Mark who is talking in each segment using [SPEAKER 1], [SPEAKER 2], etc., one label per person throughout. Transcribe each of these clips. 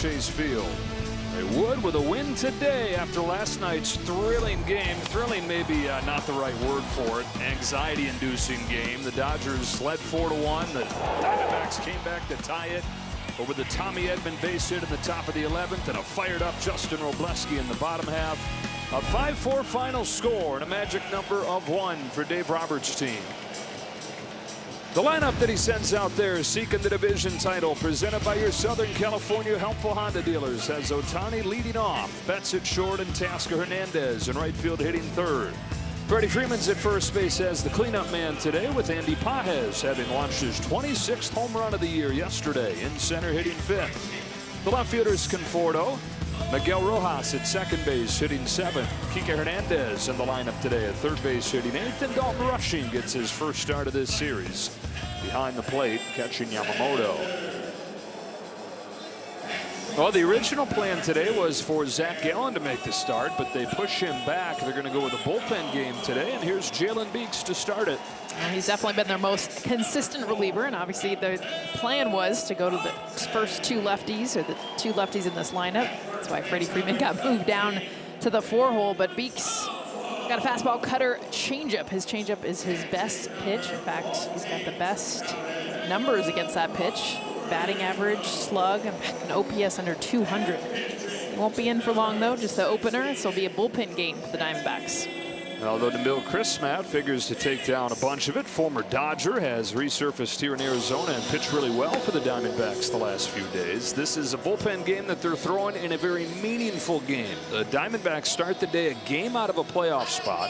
[SPEAKER 1] Chase Field. They would with a win today after last night's thrilling game. Thrilling maybe not the right word for it. Anxiety-inducing game. The Dodgers led 4-1. The Diamondbacks came back to tie it. But with the Tommy Edman base hit in the top of the 11th and a fired-up Justin Robleski in the bottom half, a 5-4 final score and a magic number of 1 for Dave Roberts' team. The lineup that he sends out there is seeking the division title, presented by your Southern California helpful Honda dealers, has Ohtani leading off, Betts at short, and Teoscar Hernandez in right field hitting third. Freddie Freeman's at first base as the cleanup man today, with Andy Pages having launched his 26th home run of the year yesterday, in center hitting fifth. The left fielders Conforto, Miguel Rojas at second base hitting seventh, Kike Hernandez in the lineup today at third base hitting eighth, and Dalton Rushing gets his first start of this series behind the plate, catching Yamamoto. Well, the original plan today was for Zach Gallen to make the start, but they push him back. They're going to go with a bullpen game today, and here's Jalen Beeks to start it.
[SPEAKER 2] He's definitely been their most consistent reliever, and obviously the plan was to go to the first two lefties, or the two lefties in this lineup. That's why Freddie Freeman got moved down to the 4-hole, but Beeks got a fastball, cutter, changeup. His changeup is his best pitch. In fact, he's got the best numbers against that pitch. Batting average, slug, and an OPS under 200. He won't be in for long, though, just the opener. This will be a bullpen game for the Diamondbacks.
[SPEAKER 1] Although DeMille Chrismat figures to take down a bunch of it, former Dodger has resurfaced here in Arizona and pitched really well for the Diamondbacks the last few days. This is a bullpen game that they're throwing in a very meaningful game. The Diamondbacks start the day a game out of a playoff spot.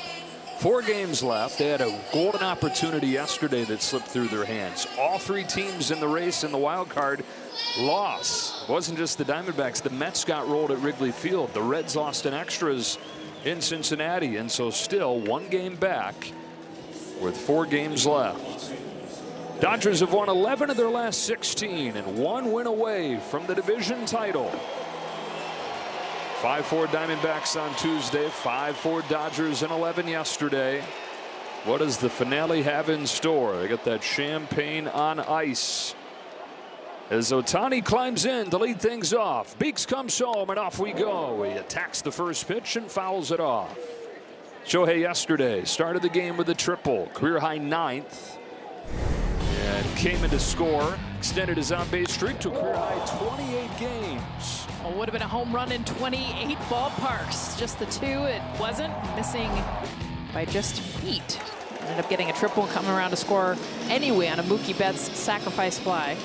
[SPEAKER 1] 4 games left. They had a golden opportunity yesterday that slipped through their hands. All 3 teams in the race in the wild card lost. It wasn't just the Diamondbacks. The Mets got rolled at Wrigley Field. The Reds lost in extras in Cincinnati, and so still 1 game back with 4 games left. Dodgers have won 11 of their last 16 and 1 win away from the division title. 5-4 Diamondbacks on Tuesday, 5-4 Dodgers in 11 yesterday. What does the finale have in store? They got that champagne on ice as Ohtani climbs in to lead things off. Beeks comes home and off we go. He attacks the first pitch and fouls it off. Shohei yesterday started the game with a triple, career high 9th, and came in to score, extended his on-base streak to a career high 28 games.
[SPEAKER 2] Well, would have been a home run in 28 ballparks. Just the 2, it wasn't. Missing by just feet. Ended up getting a triple and coming around to score anyway on a Mookie Betts sacrifice fly.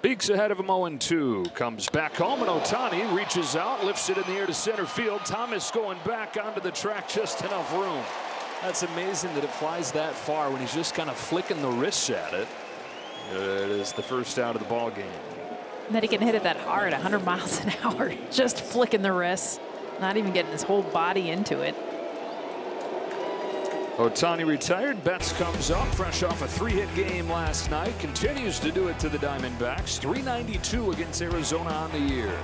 [SPEAKER 1] Beeks ahead of him 0-2. Comes back home, and Ohtani reaches out, lifts it in the air to center field. Thomas going back onto the track, just enough room. That's amazing that it flies that far when he's just kind of flicking the wrists at it. It is the first out of the ball game.
[SPEAKER 2] And then he can hit it that hard, 100 miles an hour, just flicking the wrists, not even getting his whole body into it.
[SPEAKER 1] Ohtani retired. Betts comes up, fresh off a 3-hit game last night. Continues to do it to the Diamondbacks. 392 against Arizona on the year.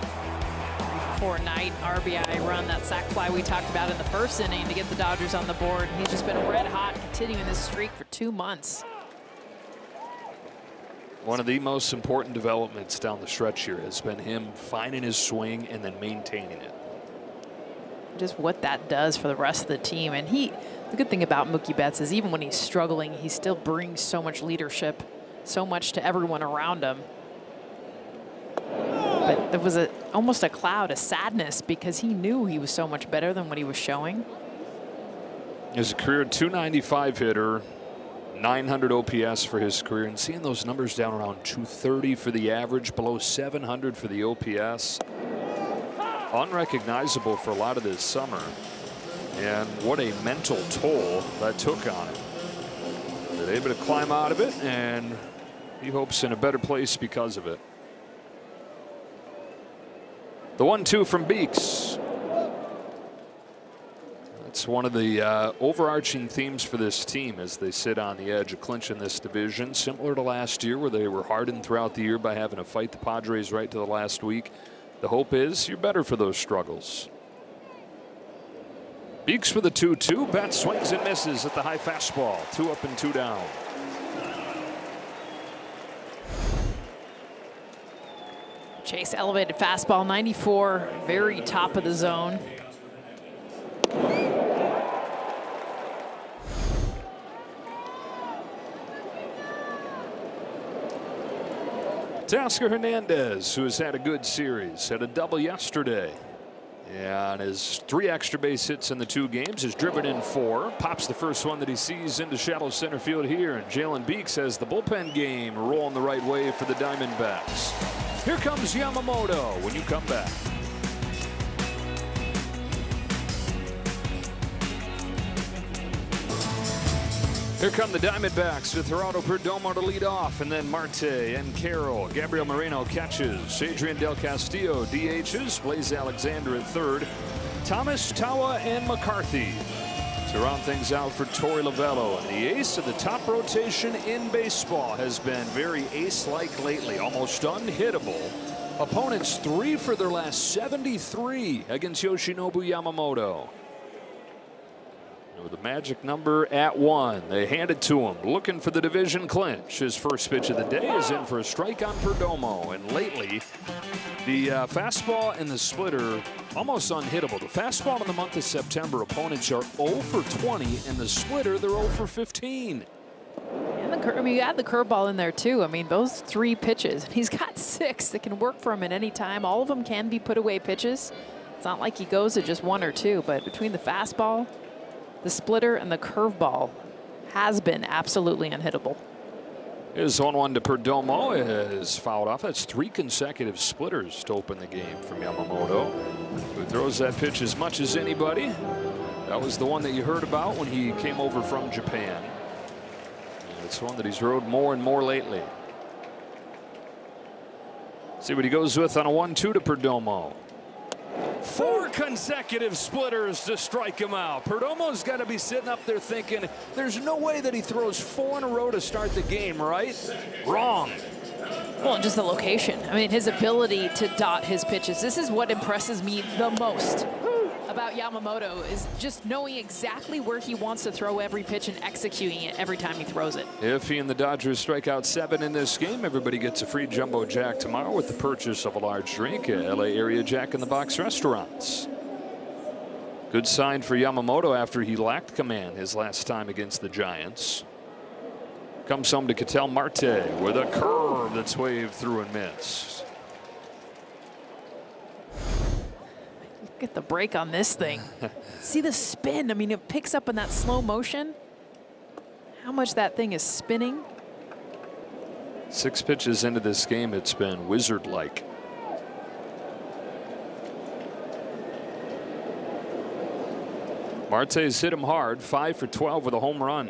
[SPEAKER 2] 3-for-4 night RBI run, that sac fly we talked about in the first inning to get the Dodgers on the board. He's just been red hot, continuing this streak for 2 months.
[SPEAKER 1] One of the most important developments down the stretch here has been him finding his swing and then maintaining it.
[SPEAKER 2] Just what that does for the rest of the team. And the good thing about Mookie Betts is even when he's struggling, he still brings so much leadership, so much to everyone around him. But there was almost a cloud of sadness because he knew he was so much better than what he was showing.
[SPEAKER 1] He's a career 295 hitter, 900 OPS for his career, and seeing those numbers down around 230 for the average, below 700 for the OPS. Unrecognizable for a lot of this summer. And what a mental toll that took on him. They're able to climb out of it, and he hopes in a better place because of it. The 1-2 from Beeks. It's one of the overarching themes for this team as they sit on the edge of clinching this division, similar to last year where they were hardened throughout the year by having to fight the Padres right to the last week. The hope is you're better for those struggles. Beeks for the 2-2. Bat swings and misses at the high fastball. 2 up and 2 down.
[SPEAKER 2] Chase elevated fastball, 94, very top of the zone.
[SPEAKER 1] Teoscar Hernandez, who has had a good series, had a double yesterday. Yeah, and his 3 extra base hits in the 2 games, has driven in 4. Pops the first one that he sees into shallow center field here. And Jalen Beeks has the bullpen game rolling the right way for the Diamondbacks. Here comes Yamamoto when you come back. Here come the Diamondbacks with Gerardo Perdomo to lead off, and then Marte and Carroll. Gabriel Moreno catches. Adrian Del Castillo DHs. Blaze Alexander at third. Thomas, Tawa, and McCarthy to round things out for Torey Lovullo. And the ace of the top rotation in baseball has been very ace-like lately, almost unhittable. Opponents 3 for their last 73 against Yoshinobu Yamamoto. With the magic number at 1, they hand it to him, looking for the division clinch. His first pitch of the day is in for a strike on Perdomo, and lately the fastball and the splitter almost unhittable. The fastball in the month of September, opponents are 0 for 20, and the splitter they're 0 for 15.
[SPEAKER 2] And you add the curveball in there too. I mean, those 3 pitches, he's got 6 that can work for him at any time. All of them can be put away pitches. It's not like he goes to just 1 or 2, but between the fastball, the splitter, and the curveball has been absolutely unhittable.
[SPEAKER 1] Here's 1-1 to Perdomo. Is fouled off. That's 3 consecutive splitters to open the game from Yamamoto, who throws that pitch as much as anybody. That was the one that you heard about when he came over from Japan. And it's one that he's rode more and more lately. See what he goes with on a 1-2 to Perdomo. 4 consecutive splitters to strike him out. Perdomo's got to be sitting up there thinking, there's no way that he throws 4 in a row to start the game, right? Wrong.
[SPEAKER 2] Well, just the location. I mean, his ability to dot his pitches. This is what impresses me the most about Yamamoto, is just knowing exactly where he wants to throw every pitch and executing it every time he throws it.
[SPEAKER 1] If he and the Dodgers strike out 7 in this game, everybody gets a free Jumbo Jack tomorrow with the purchase of a large drink at LA area Jack in the Box restaurants. Good sign for Yamamoto after he lacked command his last time against the Giants. Comes home to Ketel Marte with a curve that's waved through and missed.
[SPEAKER 2] Look at the break on this thing. See the spin. I mean, it picks up in that slow motion. How much that thing is spinning.
[SPEAKER 1] 6 pitches into this game, it's been wizard-like. Marte's hit him hard, 5 for 12 with a home run.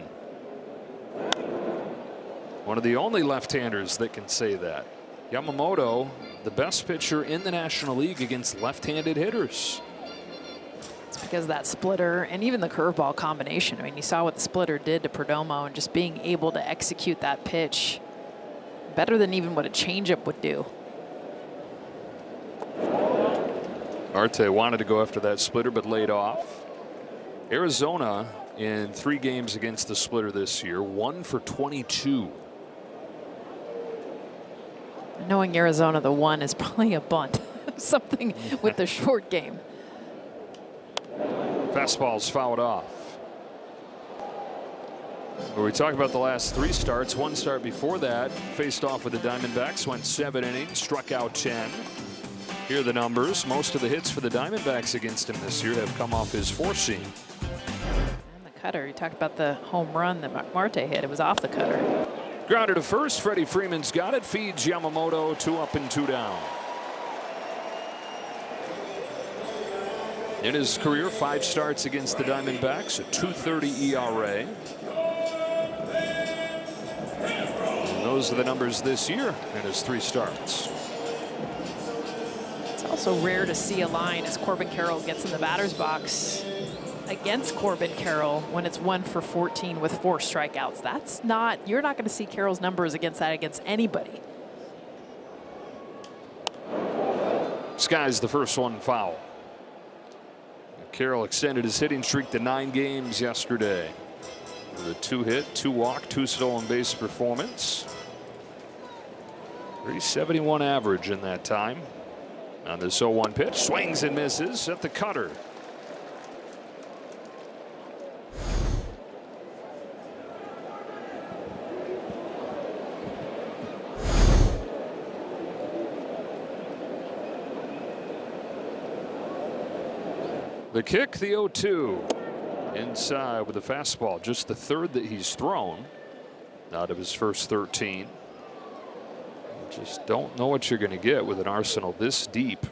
[SPEAKER 1] One of the only left-handers that can say that. Yamamoto, the best pitcher in the National League against left-handed hitters.
[SPEAKER 2] It's because of that splitter and even the curveball combination. I mean, you saw what the splitter did to Perdomo, and just being able to execute that pitch better than even what a changeup would do.
[SPEAKER 1] Marte wanted to go after that splitter but laid off. Arizona in 3 games against the splitter this year, 1 for 22.
[SPEAKER 2] Knowing Arizona, the 1 is probably a bunt. Something with the short game.
[SPEAKER 1] Fastball's fouled off. When we talk about the last 3 starts, 1 start before that, faced off with the Diamondbacks, went 7 innings, struck out 10. Here are the numbers. Most of the hits for the Diamondbacks against him this year have come off his 4-seam.
[SPEAKER 2] And the cutter. You talked about the home run that Marte hit. It was off the cutter.
[SPEAKER 1] Grounded to first. Freddie Freeman's got it. Feeds Yamamoto. 2 up and 2 down. In his career, 5 starts against the Diamondbacks, a 2.30 ERA. And those are the numbers this year in his 3 starts.
[SPEAKER 2] It's also rare to see a line as Corbin Carroll gets in the batter's box against Corbin Carroll when it's 1 for 14 with 4 strikeouts. That's not, you're not going to see Carroll's numbers against that against anybody.
[SPEAKER 1] Skies the first one foul. Carroll extended his hitting streak to 9 games yesterday with a 2-hit, 2-walk, 2 stolen base performance. 371 average in that time. On this 0-1 pitch, swings and misses at the cutter. The kick, the 0-2. Inside with the fastball, just the 3rd that he's thrown out of his first 13. You just don't know what you're going to get with an arsenal this deep.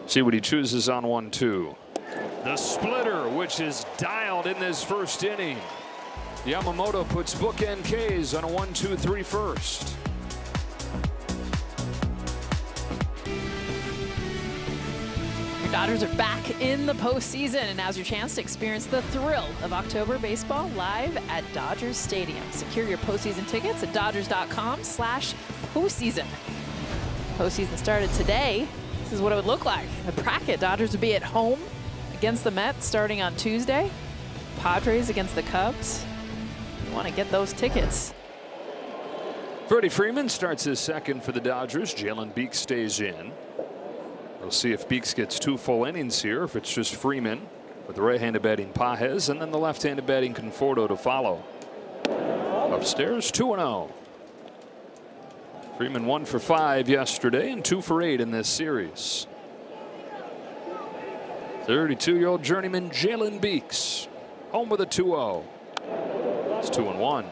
[SPEAKER 1] See what he chooses on 1-2. The splitter, which is dialed in this first inning. Yamamoto puts bookend Ks on a 1-2-3 first.
[SPEAKER 2] Your Dodgers are back in the postseason, and now's your chance to experience the thrill of October baseball live at Dodgers Stadium. Secure your postseason tickets at Dodgers.com/postseason. Postseason started today. This is what it would look like. The bracket: Dodgers would be at home against the Mets starting on Tuesday. Padres against the Cubs. You want to get those tickets.
[SPEAKER 1] Freddie Freeman starts his second for the Dodgers. Jalen Beeks stays in. We'll see if Beeks gets 2 full innings here, if it's just Freeman with the right-handed batting Pages and then the left-handed batting Conforto to follow. Upstairs, 2-0. Freeman 1 for 5 yesterday and 2 for 8 in this series. 32-year-old journeyman Jalen Beeks home with a 2-0. It's 2-1.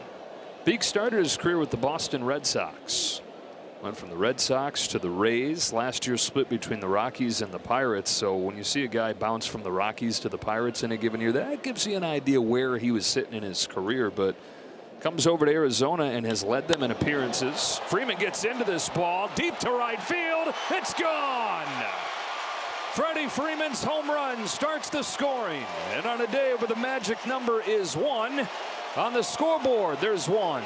[SPEAKER 1] Beeks started his career with the Boston Red Sox. Went from the Red Sox to the Rays. Last year split between the Rockies and the Pirates. So when you see a guy bounce from the Rockies to the Pirates in a given year, that gives you an idea where he was sitting in his career. But comes over to Arizona and has led them in appearances. Freeman gets into this ball deep to right field. It's gone. Freddie Freeman's home run starts the scoring. And on a day where the magic number is 1, on the scoreboard there's 1.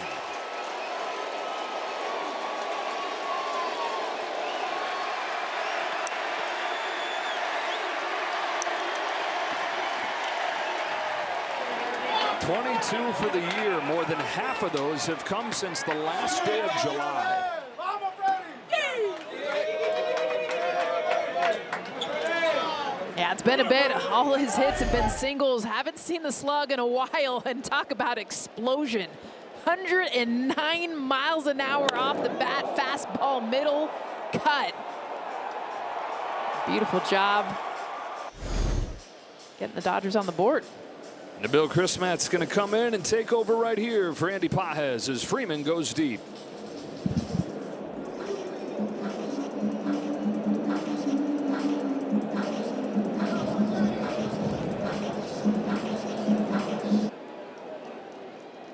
[SPEAKER 1] .22 for the year. More than half of those have come since the last day of July.
[SPEAKER 2] Yeah, it's been a bit. All his hits have been singles. Haven't seen the slug in a while. And talk about explosion. 109 miles an hour off the bat. Fastball middle cut. Beautiful job getting the Dodgers on the board.
[SPEAKER 1] Nabil Chrismat's going to come in and take over right here for Andy Pages as Freeman goes deep.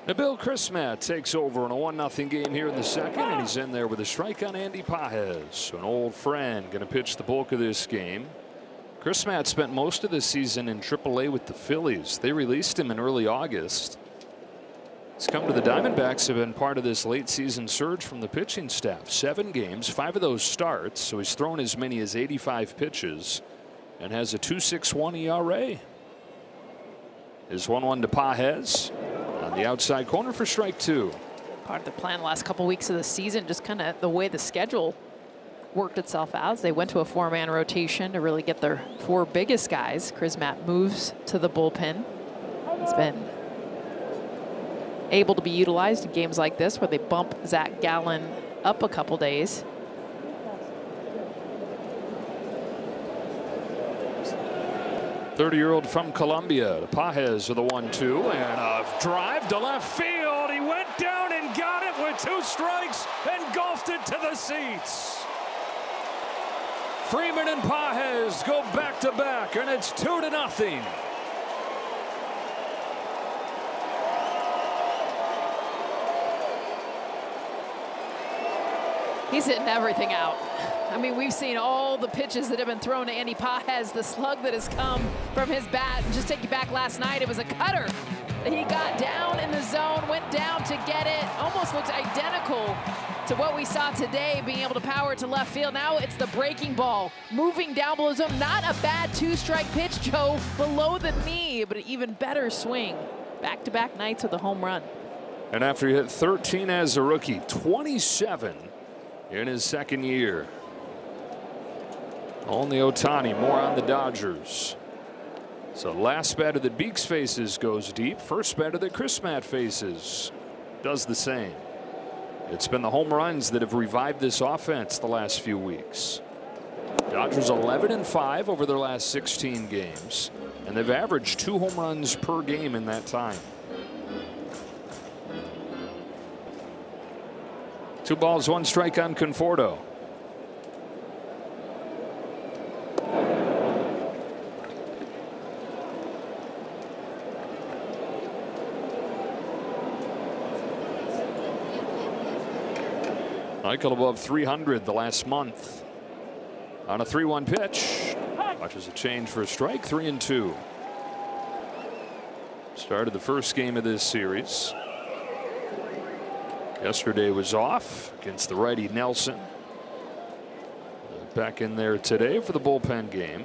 [SPEAKER 1] Nabil Chrismat takes over in a 1-0 game here in the second, and he's in there with a strike on Andy Pages. An old friend going to pitch the bulk of this game. Chrismat spent most of the season in AAA with the Phillies. They released him in early August. He's come to the Diamondbacks, have been part of this late season surge from the pitching staff. 7 games, 5 of those starts, so he's thrown as many as 85 pitches and has a 2.61 ERA. Is 1-1 to Pages on the outside corner for strike 2.
[SPEAKER 2] Part of the plan the last couple weeks of the season, just kind of the way the schedule worked itself out. They went to a 4-man rotation to really get their 4 biggest guys. Chrismat moves to the bullpen. He's been able to be utilized in games like this where they bump Zach Gallen up a couple days.
[SPEAKER 1] .30-year-old from Colombia. The Pages with the 1-2 and a drive to left field. He went down and got it with 2 strikes and golfed it to the seats. Freeman and Pages go back to back, and it's 2-0.
[SPEAKER 2] He's hitting everything out. I mean, we've seen all the pitches that have been thrown to Andy Pages, the slug that has come from his bat. Just take you back last night, it was a cutter that he got down in the zone, went down to get it. Almost looks identical to what we saw today, being able to power it to left field. Now it's the breaking ball, moving down below zone. Not a bad two-strike pitch, Joe, below the knee, but an even better swing. Back-to-back nights with a home run.
[SPEAKER 1] And after he hit 13 as a rookie, 27 in his second year. Only Ohtani, more on the Dodgers. So last batter that Beeks faces goes deep. First batter that Chris Matt faces does the same. It's been the home runs that have revived this offense the last few weeks. Dodgers 11-5 over their last 16 games, and they've averaged 2 home runs per game in that time. 2 balls, 1 strike on Conforto. Michael above 300 the last month on a 3-1 pitch. Watches a change for a strike. 3-2. Started the first game of this series. Yesterday was off against the righty Nelson. Back in there today for the bullpen game.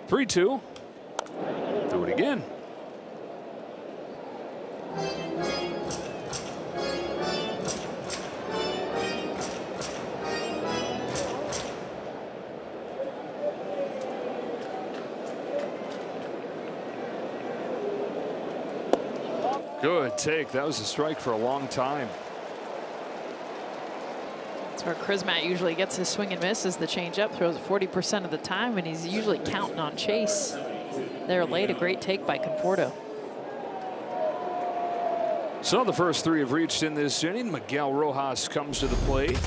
[SPEAKER 1] Three-two. Do it again. Good take. That was a strike for a long time.
[SPEAKER 2] That's where Chrismat usually gets his swing and miss, is the changeup. Throws it 40% of the time, and he's usually counting on Chase. There late, a great take by Conforto.
[SPEAKER 1] So the first 3 have reached in this inning. Miguel Rojas comes to the plate.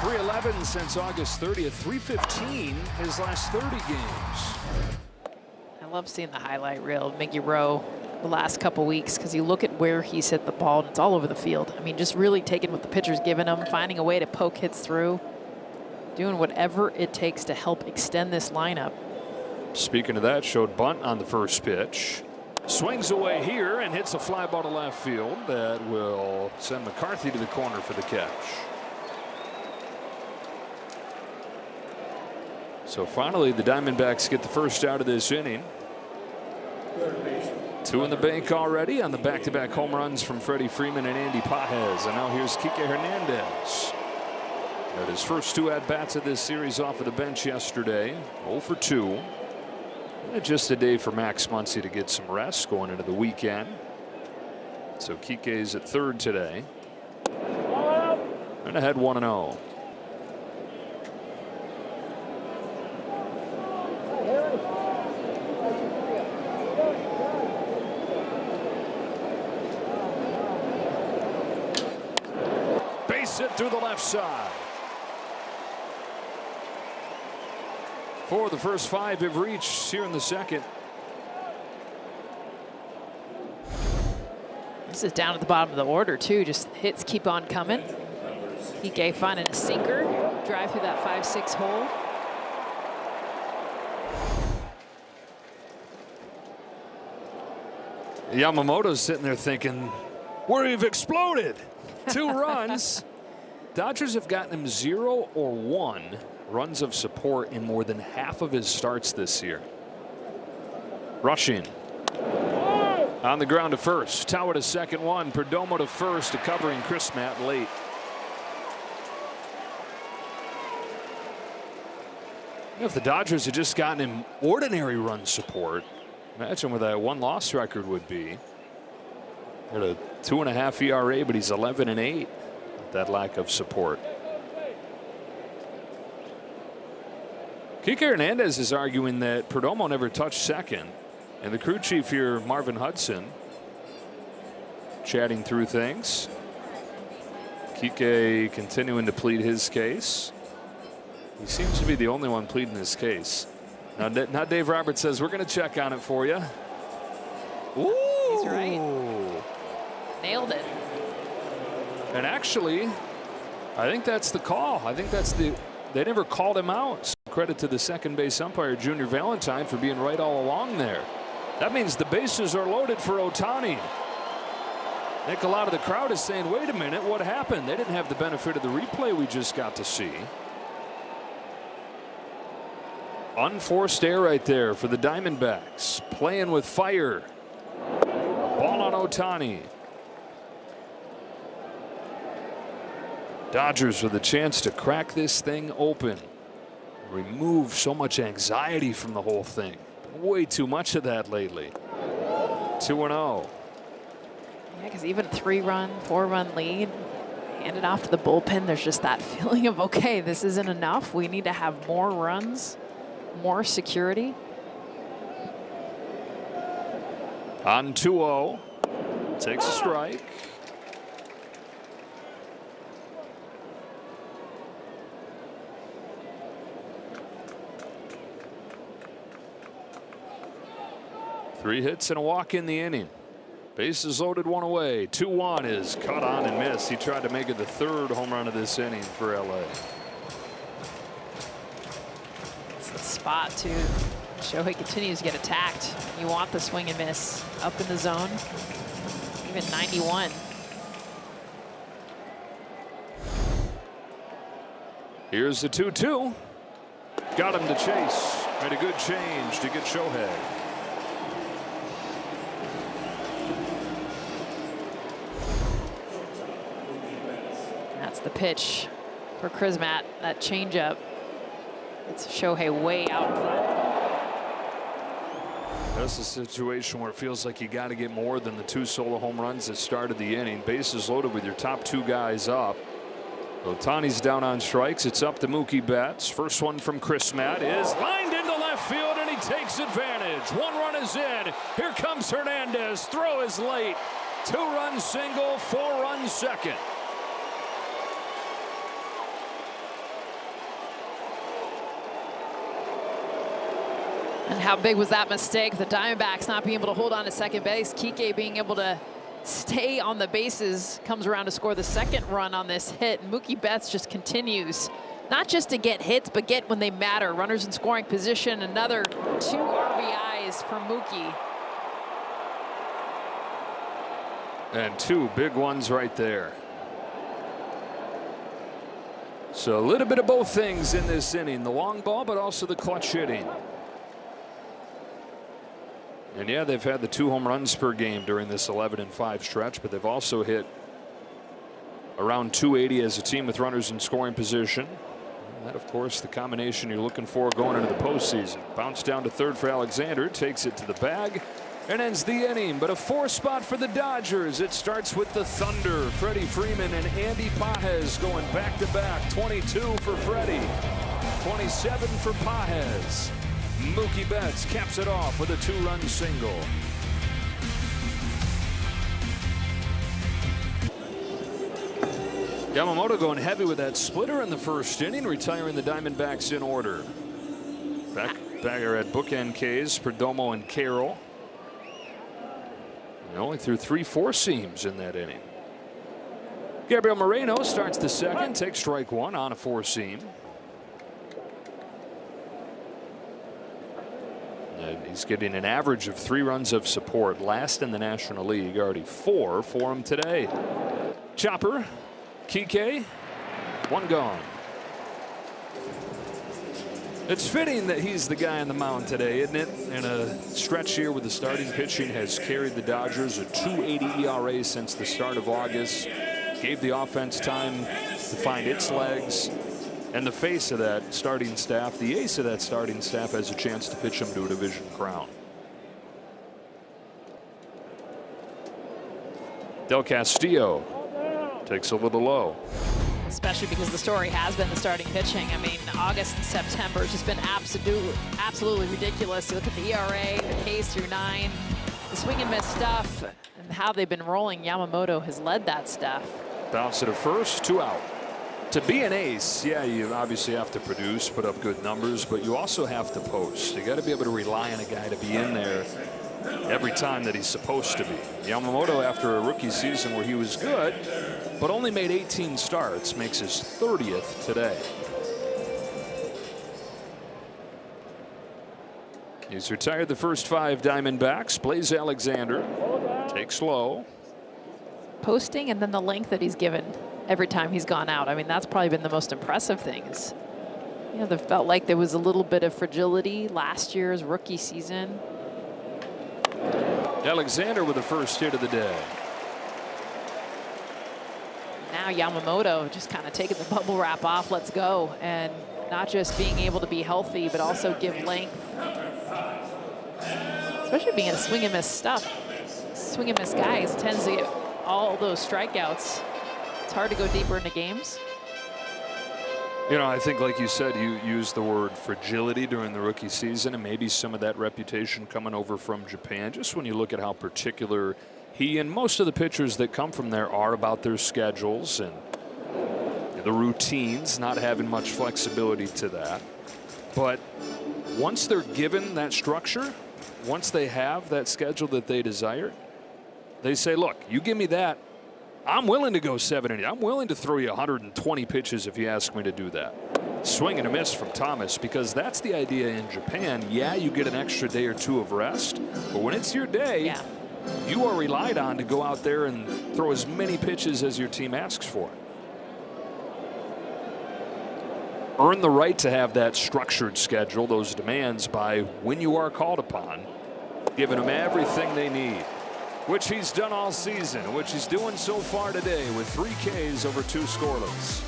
[SPEAKER 1] 311 since August 30th. 315 his last 30 games.
[SPEAKER 2] I love seeing the highlight reel of Miggy Rowe the last couple weeks, because you look at where he's hit the ball and it's all over the field. I mean, just really taking what the pitcher's giving him, finding a way to poke hits through, doing whatever it takes to help extend this lineup.
[SPEAKER 1] Speaking of that, showed bunt on the first pitch. Swings away here and hits a fly ball to left field that will send McCarthy to the corner for the catch. So finally the Diamondbacks get the first out of this inning. 2 in the bank already on the back-to-back home runs from Freddie Freeman and Andy Pages. And now here's Kike Hernandez. Got his first 2 at-bats of this series off of the bench yesterday. 0 for 2. Just a day for Max Muncy to get some rest going into the weekend. So Kike's at third today. And ahead 1-0. Base hit through the left side. For the first 5 have reached here in the second.
[SPEAKER 2] This is down at the bottom of the order too. Just hits keep on coming. Kike finding a sinker, drive through that 5-6 hole.
[SPEAKER 1] Yamamoto's sitting there thinking, we've exploded. 2 runs. Dodgers have gotten him 0 or 1 runs of support in more than half of his starts this year. Rushing. On the ground to first. Tower to second 1. Perdomo to first, to covering Chris Matt late. If the Dodgers had just gotten him ordinary run support, imagine what that 1-loss record would be. At a 2.5 ERA, but he's 11-8. That lack of support. Kike Hernandez is arguing that Perdomo never touched second, and the crew chief here, Marvin Hudson, chatting through things. Kike continuing to plead his case. He seems to be the only one pleading his case. Now Dave Roberts says, we're going to check on it for you. Ooh.
[SPEAKER 2] He's right. Nailed it.
[SPEAKER 1] And actually, I think that's the call. I think that's they never called him out. So credit to the second base umpire, Junior Valentine, for being right all along there. That means the bases are loaded for Ohtani. I think a lot of the crowd is saying, wait a minute, what happened? They didn't have the benefit of the replay we just got to see. Unforced error right there for the Diamondbacks. Playing with fire. Ball on Ohtani. Dodgers with a chance to crack this thing open. Remove so much anxiety from the whole thing. Way too much of that lately. 2-0.
[SPEAKER 2] Yeah, because even 3-run, 4-run lead, hand it off to the bullpen. There's just that feeling of, okay, this isn't enough. We need to have more runs, more security.
[SPEAKER 1] On 2-0. Takes a strike. Three hits and a walk in the inning. Bases loaded, one away. 2-1 is cut on and missed. He tried to make it the third home run of this inning for LA.
[SPEAKER 2] It's the spot too. Shohei continues to get attacked. You want the swing and miss up in the zone. Even 91.
[SPEAKER 1] Here's the 2-2. Got him to chase. Made a good change to get Shohei.
[SPEAKER 2] That's the pitch for Krismat. That changeup. It's Shohei way out in front.
[SPEAKER 1] That's a situation where it feels like you got to get more than the 2 solo home runs that started the inning. Bases loaded with your top 2 guys up. Ohtani's down on strikes. It's up to Mookie Betts. First one from Krismat is lined into left field, and he takes advantage. 1 run is in. Here comes Hernandez. Throw is late. 2-run single, 4-run second.
[SPEAKER 2] And how big was that mistake? The Diamondbacks not being able to hold on to second base. Kike being able to stay on the bases, comes around to score the second run on this hit. Mookie Betts just continues, not just to get hits, but get when they matter. Runners in scoring position. Another 2 RBIs for Mookie.
[SPEAKER 1] And 2 big ones right there. So a little bit of both things in this inning. The long ball, but also the clutch hitting. And yeah, they've had the 2 home runs per game during this 11-5 stretch, but they've also hit around 280 as a team with runners in scoring position. And that, of course, the combination you're looking for going into the postseason. Bounce down to third for Alexander, takes it to the bag, and ends the inning. But a 4 spot for the Dodgers. It starts with the Thunder. Freddie Freeman and Andy Pages going back-to-back. 22 for Freddie, 27 for Pages. Mookie Betts caps it off with a 2-run single. Yamamoto going heavy with that splitter in the first inning, retiring the Diamondbacks in order. Back at bookend K's, Perdomo and Carroll. He only threw 3 4-seams in that inning. Gabriel Moreno starts the second, takes strike 1 on a 4-seam. He's getting an average of 3 runs of support, last in the National League. Already 4 for him today. Chopper, Kike, 1 gone. It's fitting that he's the guy on the mound today, isn't it? And a stretch here with the starting pitching has carried the Dodgers, a 2.80 ERA since the start of August. Gave the offense time to find its legs. And the face of that starting staff, the ace of that starting staff, has a chance to pitch him to a division crown. Del Castillo takes a little low.
[SPEAKER 2] Especially because the story has been the starting pitching. I mean, August and September has just been absolutely ridiculous. You look at the ERA, the Ks through 9, the swing and miss stuff, and how they've been rolling. Yamamoto has led that stuff.
[SPEAKER 1] Bounce to first, 2 out. To be an ace, yeah, you obviously have to produce, put up good numbers, but you also have to post. You got to be able to rely on a guy to be in there every time that he's supposed to be. Yamamoto, after a rookie season where he was good, but only made 18 starts, makes his 30th today. He's retired the first 5 Diamondbacks. Blaze Alexander takes low.
[SPEAKER 2] Posting and then the length that he's given every time he's gone out. I mean, that's probably been the most impressive things. You know, they felt like there was a little bit of fragility last year's rookie season.
[SPEAKER 1] Alexander with the first hit of the day.
[SPEAKER 2] Now Yamamoto just kind of taking the bubble wrap off, let's go, and not just being able to be healthy, but also give length. Especially being a swing and miss stuff. Swing and miss guys tends to get all those strikeouts. It's hard to go deeper into games.
[SPEAKER 1] You know, I think, like you said, you used the word fragility during the rookie season, and maybe some of that reputation coming over from Japan. Just when you look at how particular he and most of the pitchers that come from there are about their schedules and the routines, not having much flexibility to that. But once they're given that structure, once they have that schedule that they desire, they say, look, you give me that, I'm willing to go 7 innings. I'm willing to throw you 120 pitches if you ask me to do that. Swing and a miss from Thomas, because that's the idea in Japan. Yeah, you get an extra day or 2 of rest, but when it's your day, you are relied on to go out there and throw as many pitches as your team asks for. Earn the right to have that structured schedule, those demands, by when you are called upon, giving them everything they need, which he's done all season, which he's doing so far today with 3 Ks over 2 scoreless.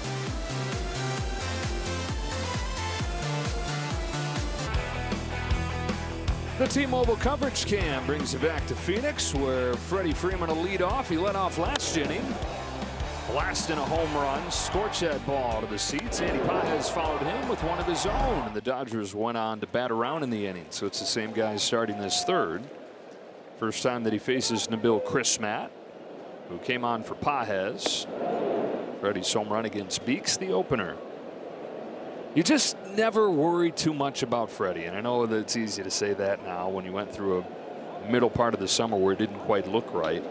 [SPEAKER 1] The T-Mobile coverage cam brings it back to Phoenix, where Freddie Freeman will lead off. He led off last inning, blasting a home run, scorch that ball to the seats. Andy Paez followed him with one of his own, and the Dodgers went on to bat around in the inning. So it's the same guy starting this third. First time that he faces Nabil Crismatt, who came on for Paez. Freddie's home run against Beeks, the opener. You just never worry too much about Freddie, and I know that it's easy to say that now when you went through a middle part of the summer where it didn't quite look right.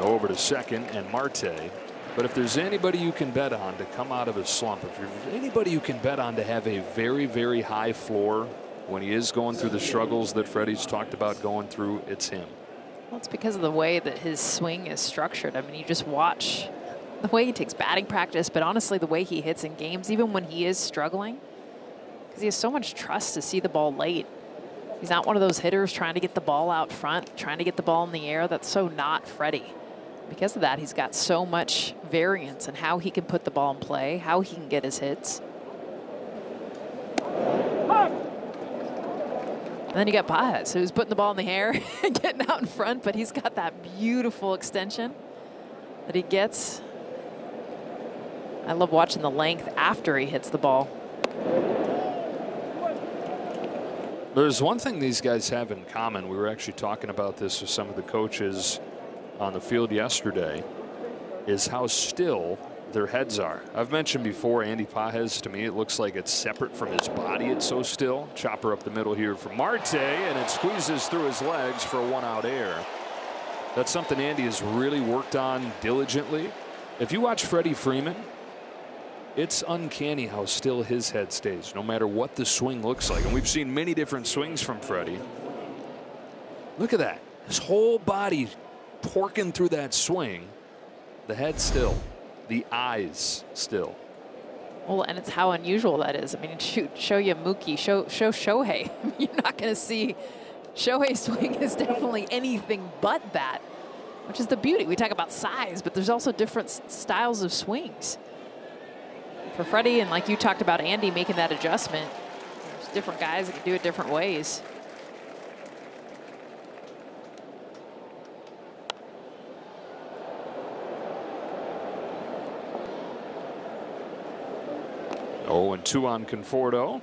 [SPEAKER 1] Go over to second and Marte. But if there's anybody you can bet on to come out of a slump, if there's anybody you can bet on to have a very, very high floor when he is going through the struggles that Freddie's talked about going through, it's him.
[SPEAKER 2] Well, it's because of the way that his swing is structured. I mean, you just watch the way he takes batting practice, but honestly, the way he hits in games, even when he is struggling, because he has so much trust to see the ball late. He's not one of those hitters trying to get the ball out front, trying to get the ball in the air. That's so not Freddie. Because of that, he's got so much variance in how he can put the ball in play, how he can get his hits. And then you got Paez, who's putting the ball in the air and getting out in front, but he's got that beautiful extension that he gets. I love watching the length after he hits the ball.
[SPEAKER 1] There's one thing these guys have in common. We were actually talking about this with some of the coaches on the field yesterday, is how still their heads are. I've mentioned before, Andy Paez, to me, it looks like it's separate from his body. It's so still. Chopper up the middle here for Marte, and it squeezes through his legs for a 1-out air. That's something Andy has really worked on diligently. If you watch Freddie Freeman, it's uncanny how still his head stays, no matter what the swing looks like. And we've seen many different swings from Freddie. Look at that. His whole body torquing through that swing. The head still. The eyes still.
[SPEAKER 2] Well, and it's how unusual that is. I mean, shoot, show you Mookie, show Shohei. I mean, you're not going to see Shohei's swing is definitely anything but that, which is the beauty. We talk about size, but there's also different styles of swings. For Freddie, and like you talked about Andy making that adjustment, there's different guys that can do it different ways.
[SPEAKER 1] Oh, and 2 on Conforto.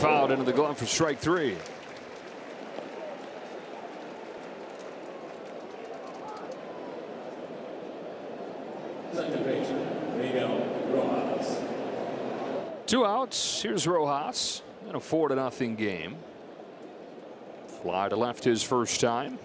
[SPEAKER 1] Fouled into the glove for strike 3. Two outs. Here's Rojas in a 4-0 game. Fly to left his first time.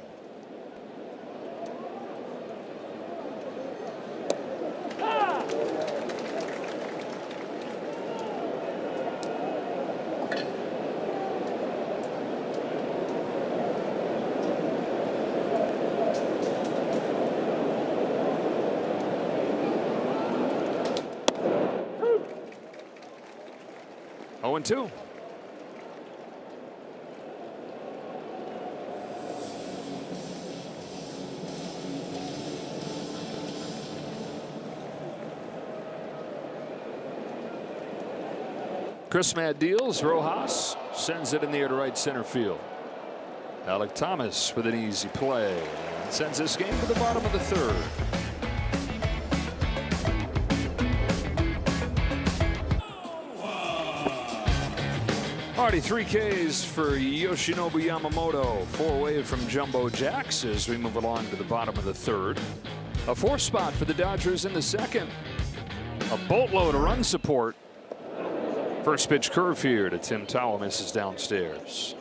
[SPEAKER 1] Oh, and 2. Chris Matt deals. Rojas sends it in the air to right center field. Alec Thomas with an easy play and sends this game to the bottom of the 3rd. Already 3 Ks for Yoshinobu Yamamoto. 4 away from Jumbo Jacks as we move along to the bottom of the 3rd. A 4 spot for the Dodgers in the 2nd. A boatload of run support. First pitch curve here to Tim Towle, misses downstairs.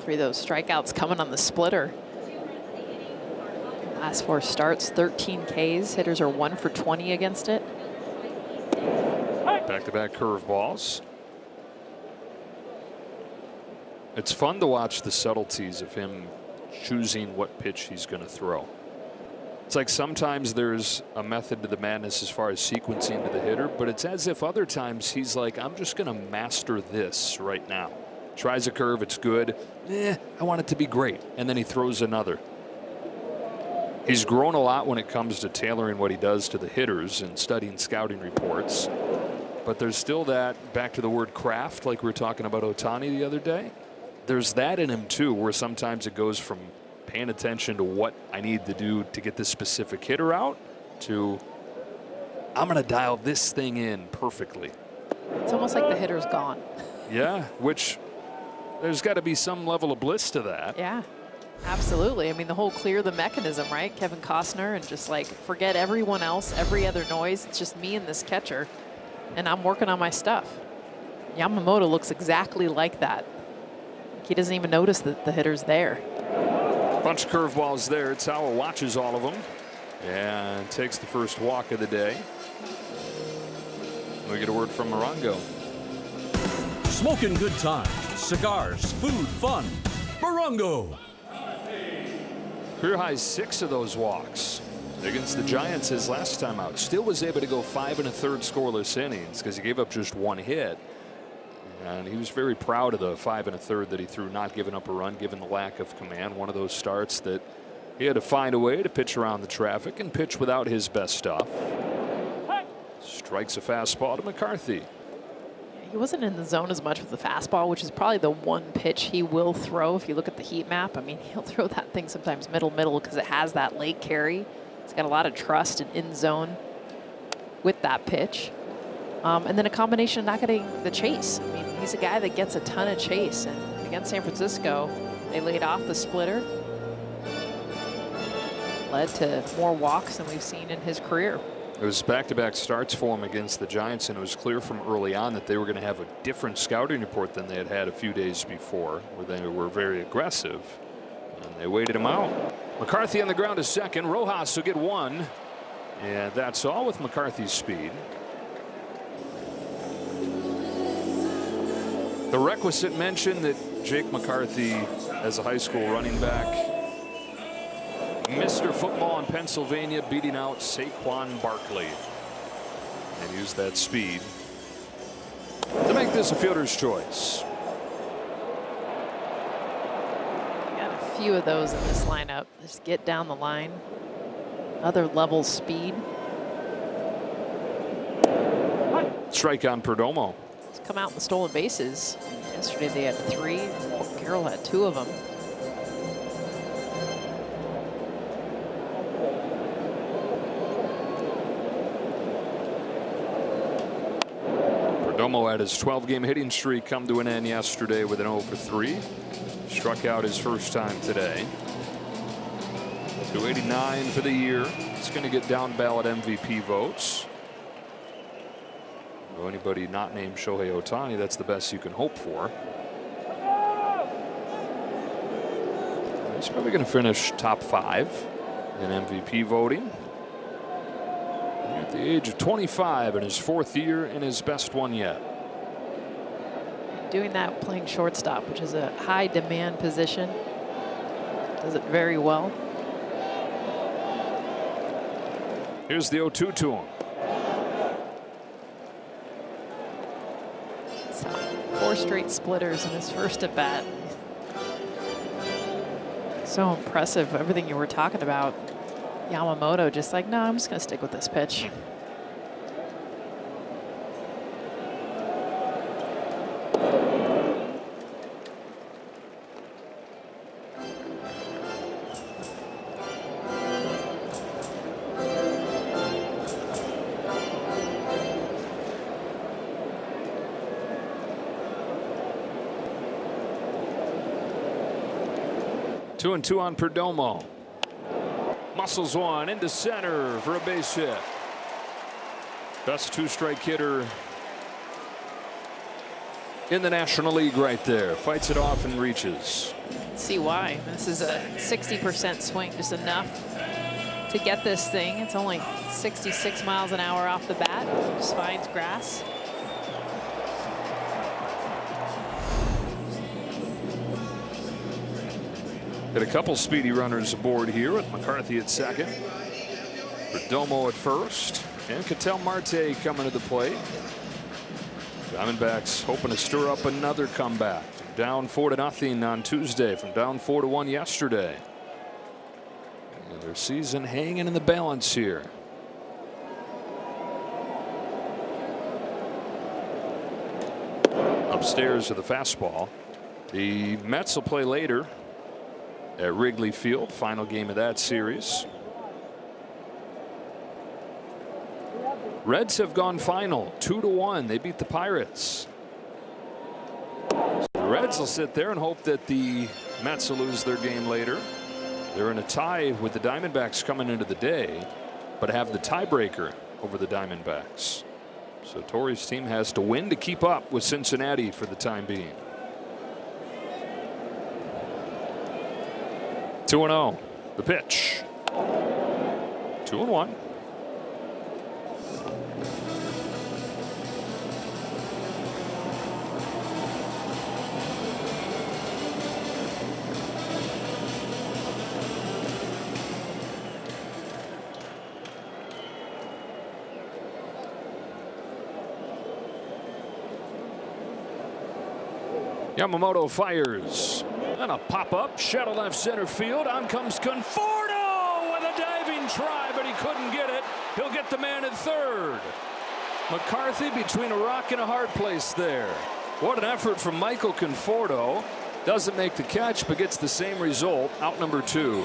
[SPEAKER 2] 3 of those strikeouts coming on the splitter. Last 4 starts, 13 Ks. Hitters are 1 for 20 against it.
[SPEAKER 1] Back-to-back curveballs. It's fun to watch the subtleties of him choosing what pitch he's going to throw. It's like sometimes there's a method to the madness as far as sequencing to the hitter, but it's as if other times he's like, I'm just going to master this right now. Tries a curve, it's good. I want it to be great. And then he throws another. He's grown a lot when it comes to tailoring what he does to the hitters and studying scouting reports. But there's still that, back to the word craft, like we were talking about Ohtani the other day. There's that in him too, where sometimes it goes from paying attention to what I need to do to get this specific hitter out to I'm going to dial this thing in perfectly.
[SPEAKER 2] It's almost like the hitter's gone.
[SPEAKER 1] Yeah, which there's got to be some level of bliss to that.
[SPEAKER 2] Yeah, absolutely. I mean, the whole clear the mechanism, right? Kevin Costner, and just like forget everyone else, every other noise. It's just me and this catcher, and I'm working on my stuff. Yamamoto looks exactly like that. He doesn't even notice that the hitter's there.
[SPEAKER 1] Bunch of curveballs there. Towle watches all of them and takes the first walk of the day. We get a word from Morongo.
[SPEAKER 3] Smoking good times, cigars, food, fun. Morongo.
[SPEAKER 1] Career high 6 of those walks against the Giants his last time out. Still was able to go 5 1/3 scoreless innings because he gave up just 1 hit. And he was very proud of the 5 1/3 that he threw, not giving up a run, given the lack of command. One of those starts that he had to find a way to pitch around the traffic and pitch without his best stuff. Strikes a fastball to McCarthy.
[SPEAKER 2] He wasn't in the zone as much with the fastball, which is probably the one pitch he will throw. If you look at the heat map, I mean, he'll throw that thing sometimes middle because it has that late carry. It's got a lot of trust and in zone with that pitch. And then a combination of not getting the chase. I mean, he's a guy that gets a ton of chase. And against San Francisco, they laid off the splitter. Led to more walks than we've seen in his career.
[SPEAKER 1] It was back-to-back starts for him against the Giants, and it was clear from early on that they were going to have a different scouting report than they had had a few days before, where they were very aggressive. And they waited him out. McCarthy on the ground to second. Rojas will get 1. And that's all with McCarthy's speed. The requisite mention that Jake McCarthy, as a high school running back, Mr. Football in Pennsylvania, beating out Saquon Barkley, and used that speed to make this a fielder's choice.
[SPEAKER 2] Got a few of those in this lineup. Just get down the line. Other level speed.
[SPEAKER 1] Strike on Perdomo.
[SPEAKER 2] Come out in the stolen bases. Yesterday they had 3. Carroll had 2 of them.
[SPEAKER 1] Perdomo had his 12-game hitting streak come to an end yesterday with an 0 for 3. Struck out his first time today. 289 for the year. It's going to get down ballot MVP votes. So anybody not named Shohei Ohtani, that's the best you can hope for. He's probably going to finish top 5 in MVP voting. At the age of 25 in his 4th year and his best one yet.
[SPEAKER 2] Doing that playing shortstop, which is a high demand position. Does it very well.
[SPEAKER 1] Here's the 0-2 to him.
[SPEAKER 2] So 4 straight splitters in his first at bat. So impressive, everything you were talking about. Yamamoto just like, no, I'm just going to stick with this pitch.
[SPEAKER 1] Two and two on Perdomo. Muscles one into center for a base hit. Best 2-strike hitter in the National League right there. Fights it off and reaches.
[SPEAKER 2] See why. This is a 60% swing, just enough to get this thing. It's only 66 miles an hour off the bat. Just finds grass.
[SPEAKER 1] Got a couple speedy runners aboard here with McCarthy at second. Perdomo at first. And Ketel Marte coming to the plate. Diamondbacks hoping to stir up another comeback. Down 4-0 on Tuesday from down 4-1 yesterday. And their season hanging in the balance here. Upstairs to the fastball. The Mets will play later at Wrigley Field, final game of that series. Reds have gone final 2-1. They beat the Pirates. So the Reds will sit there and hope that the Mets will lose their game later. They're in a tie with the Diamondbacks coming into the day, but have the tiebreaker over the Diamondbacks. So Torrey's team has to win to keep up with Cincinnati for the time being. 2-0. The pitch. 2-1. Yamamoto fires. And a pop-up, shuttle left center field. On comes Conforto with a diving try, but he couldn't get it. He'll get the man at third. McCarthy between a rock and a hard place there. What an effort from Michael Conforto. Doesn't make the catch, but gets the same result. Out number 2.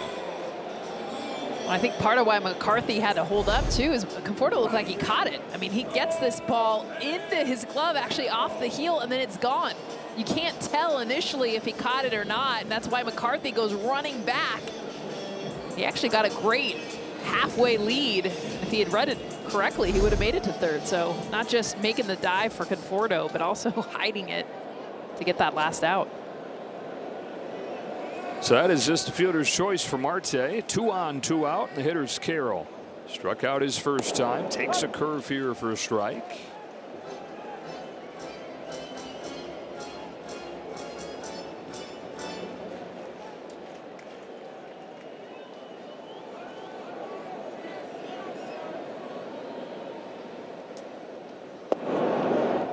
[SPEAKER 2] Well, I think part of why McCarthy had to hold up too is Conforto looked like he caught it. I mean, he gets this ball into his glove, actually off the heel, and then it's gone. You can't tell initially if he caught it or not, and that's why McCarthy goes running back. He actually got a great halfway lead. If he had read it correctly, he would have made it to third. So not just making the dive for Conforto, but also hiding it to get that last out.
[SPEAKER 1] So that is just a fielder's choice for Marte. 2 on, 2 out, and the hitter's Carroll. Struck out his first time. Takes a curve here for a strike.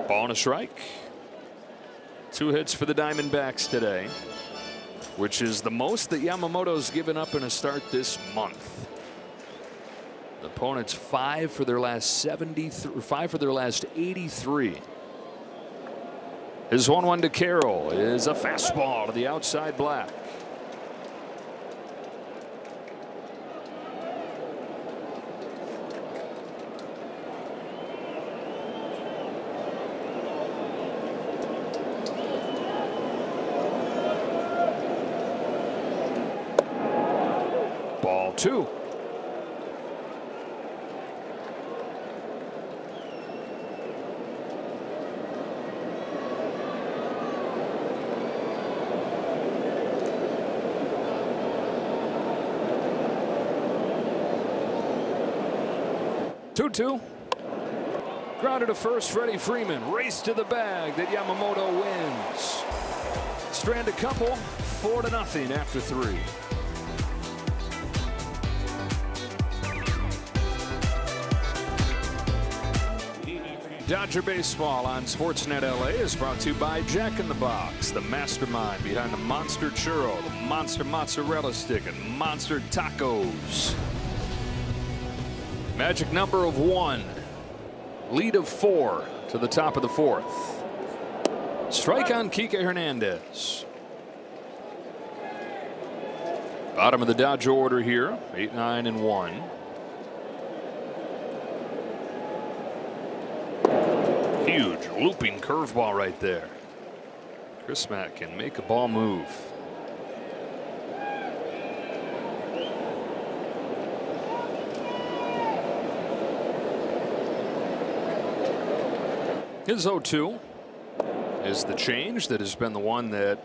[SPEAKER 1] Ball and a strike. 2 hits for the Diamondbacks today, which is the most that Yamamoto's given up in a start this month. The opponents 5 for their last 83. His 1-1 to Carroll is a fastball to the outside black. Ball 2. Two. Grounded to first, Freddie Freeman. Race to the bag that Yamamoto wins. Strand a couple, 4-0 after 3. Dodger Baseball on Sportsnet LA is brought to you by Jack in the Box, the mastermind behind the Monster Churro, the Monster Mozzarella Stick, and Monster Tacos. Magic number of 1. Lead of 4 to the top of the 4th. Strike on Kike Hernandez. Bottom of the Dodger order here, 8, 9, and 1. Huge looping curveball right there. Chris Mack can make a ball move. His 0-2 is the change that has been the one that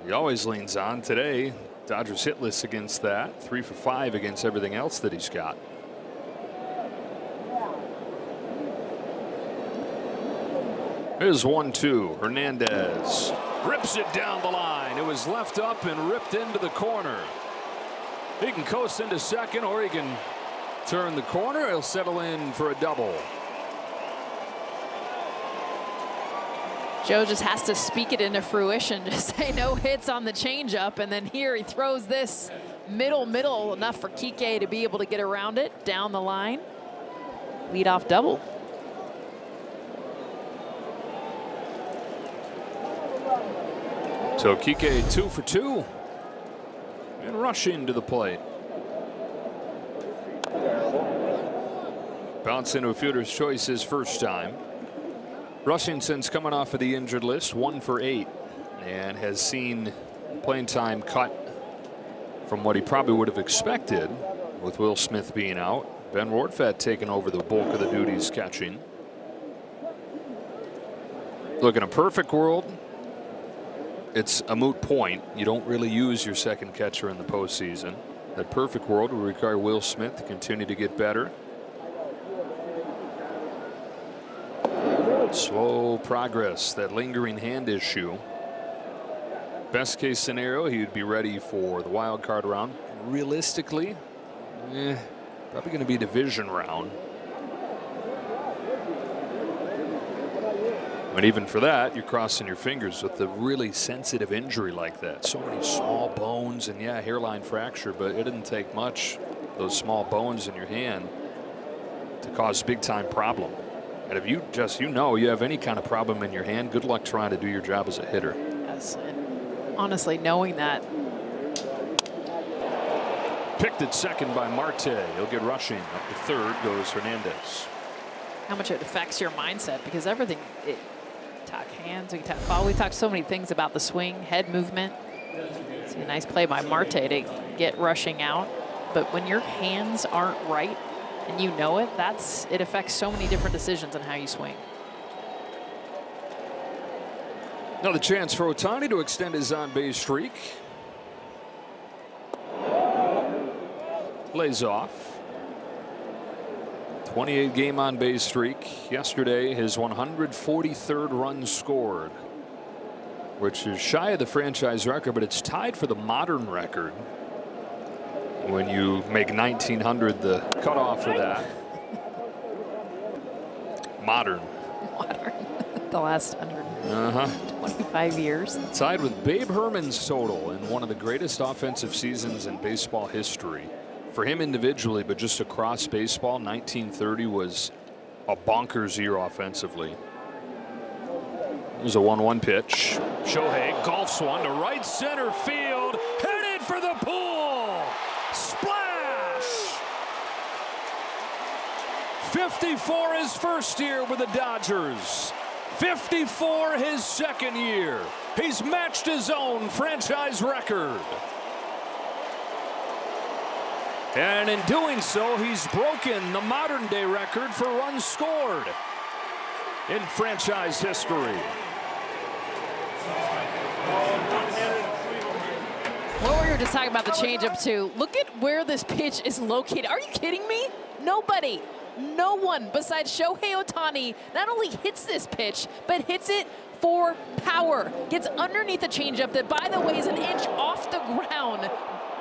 [SPEAKER 1] he always leans on. Today, Dodgers hitless against that. 3 for 5 against everything else that he's got. Here's 1-2. Hernandez rips it down the line. It was left up and ripped into the corner. He can coast into second, or he can turn the corner. He'll settle in for a double.
[SPEAKER 2] Joe just has to speak it into fruition. Just say no hits on the changeup, and then here he throws this middle enough for Kike to be able to get around it down the line. Leadoff double.
[SPEAKER 1] So Kike 2 for 2 and rushing to the plate. Bounce into a fielder's choice his first time. Rushing since coming off of the injured list, 1 for 8, and has seen playing time cut from what he probably would have expected with Will Smith being out. Ben Rortvedt taking over the bulk of the duties catching. Look, in a perfect world, it's a moot point. You don't really use your second catcher in the postseason. That perfect world would require Will Smith to continue to get better. Slow progress, that lingering hand issue. Best case scenario, he would be ready for the wild card round. Realistically, probably going to be division round. But even for that, you're crossing your fingers with a really sensitive injury like that. So many small bones, and yeah, hairline fracture, but it didn't take much, those small bones in your hand, to cause big time problem. And if you you have any kind of problem in your hand, good luck trying to do your job as a hitter.
[SPEAKER 2] Yes, and honestly, knowing that.
[SPEAKER 1] Picked at second by Marte. He'll get rushing. Up to third goes Hernandez.
[SPEAKER 2] How much it affects your mindset, because everything, talk hands, we talk ball, we talk so many things about the swing, head movement. See a nice play by Marte to get rushing out. But when your hands aren't right, and you know it, it affects so many different decisions on how you swing.
[SPEAKER 1] Another chance for Ohtani to extend his on-base streak. Lays off. 28 game on-base streak. Yesterday, his 143rd run scored, which is shy of the franchise record, but it's tied for the modern record. When you make 1900 the cutoff for that. Modern.
[SPEAKER 2] The last 125 years.
[SPEAKER 1] Tied with Babe Herman's total in one of the greatest offensive seasons in baseball history. For him individually, but just across baseball, 1930 was a bonkers year offensively. There's a 1-1 pitch. Shohei golfs one to right center field. Headed for the pool. Splash! 54 his first year with the Dodgers. 54 his second year. He's matched his own franchise record. And in doing so, he's broken the modern-day record for runs scored in franchise history.
[SPEAKER 2] Well, we were just talking about the changeup too. Look at where this pitch is located. Are you kidding me? Nobody, no one besides Shohei Ohtani not only hits this pitch, but hits it for power. Gets underneath the changeup that, by the way, is an inch off the ground.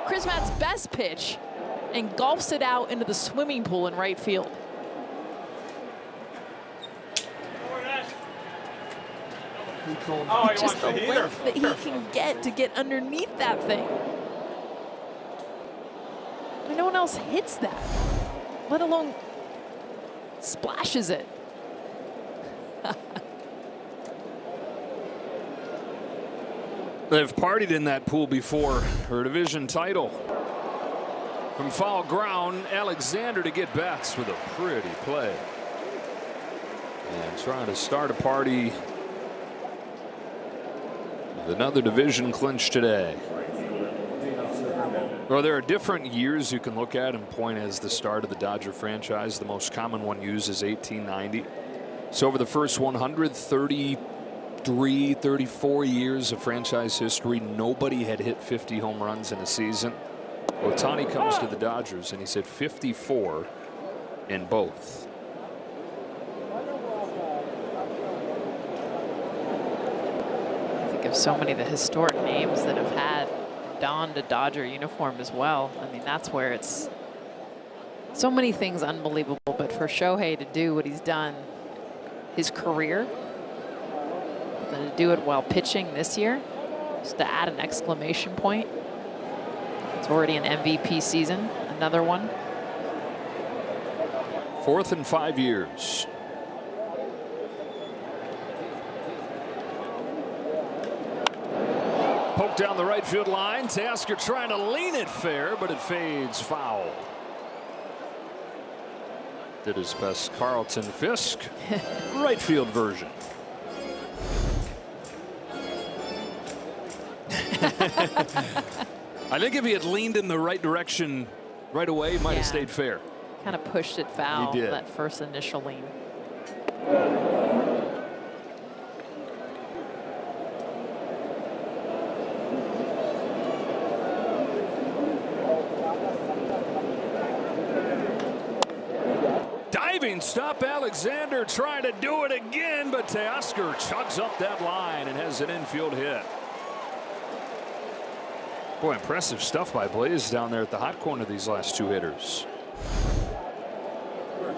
[SPEAKER 2] Chris Matt's best pitch, and golfs it out into the swimming pool in right field. Just the length that he can get to get underneath that thing. I mean, no one else hits that, let alone splashes it.
[SPEAKER 1] They've partied in that pool before. Her division title. From foul ground, Alexander to get bats with a pretty play. And trying to start a party with another division clinch today. Well, there are different years you can look at and point as the start of the Dodger franchise. The most common one used is 1890. So over the first 133, 34 years of franchise history, nobody had hit 50 home runs in a season. Ohtani comes to the Dodgers and he's hit 54 in both.
[SPEAKER 2] I think of so many of the historic names that have had donned a Dodger uniform as well. I mean, that's where it's so many things unbelievable. But for Shohei to do what he's done his career, and to do it while pitching this year, just to add an exclamation point. It's already an MVP season, another one.
[SPEAKER 1] 4th in 5 years. Poke down the right field line. Tasker trying to lean it fair, but it fades foul. Did his best Carlton Fisk right field version. I think if he had leaned in the right direction right away, he might have stayed fair.
[SPEAKER 2] Kind of pushed it foul,
[SPEAKER 1] He did.
[SPEAKER 2] that first initial lean.
[SPEAKER 1] Diving stop, Alexander trying to do it again, but Tasker chugs up that line and has an infield hit. Boy, impressive stuff by Blaze down there at the hot corner, these last two hitters.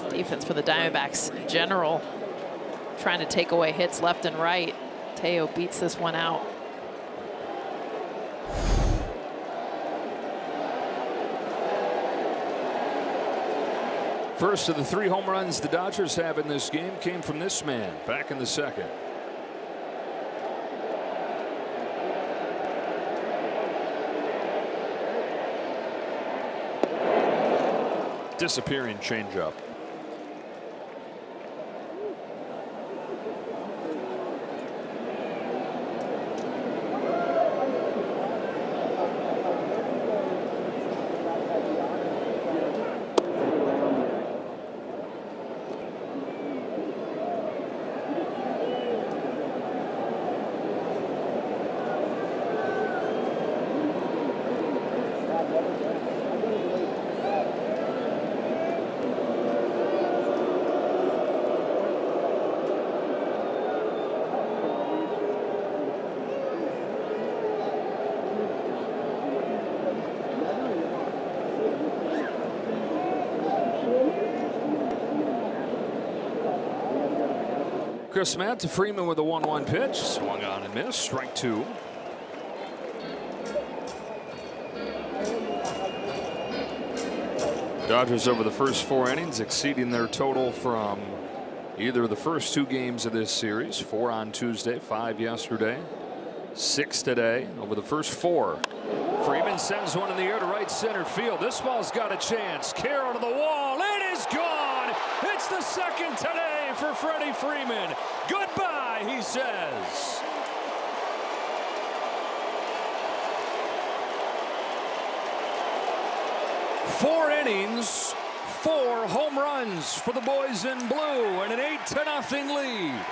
[SPEAKER 2] Defense for the Diamondbacks in general, trying to take away hits left and right. Teo beats this one out.
[SPEAKER 1] First of the 3 home runs the Dodgers have in this game came from this man back in the second. Disappearing changeup. Chris Matt to Freeman with a 1-1 pitch. Swung on and missed. Strike 2. Dodgers over the first 4 innings exceeding their total from either of the first 2 games of this series. 4 on Tuesday, 5 yesterday, 6 today. Over the first 4. Freeman sends one in the air to right center field. This ball's got a chance. Carroll to the wall. It is gone. It's the second today for Freddie Freeman. Goodbye, he says. 4 innings, 4 home runs for the boys in blue, and an 8-0 lead.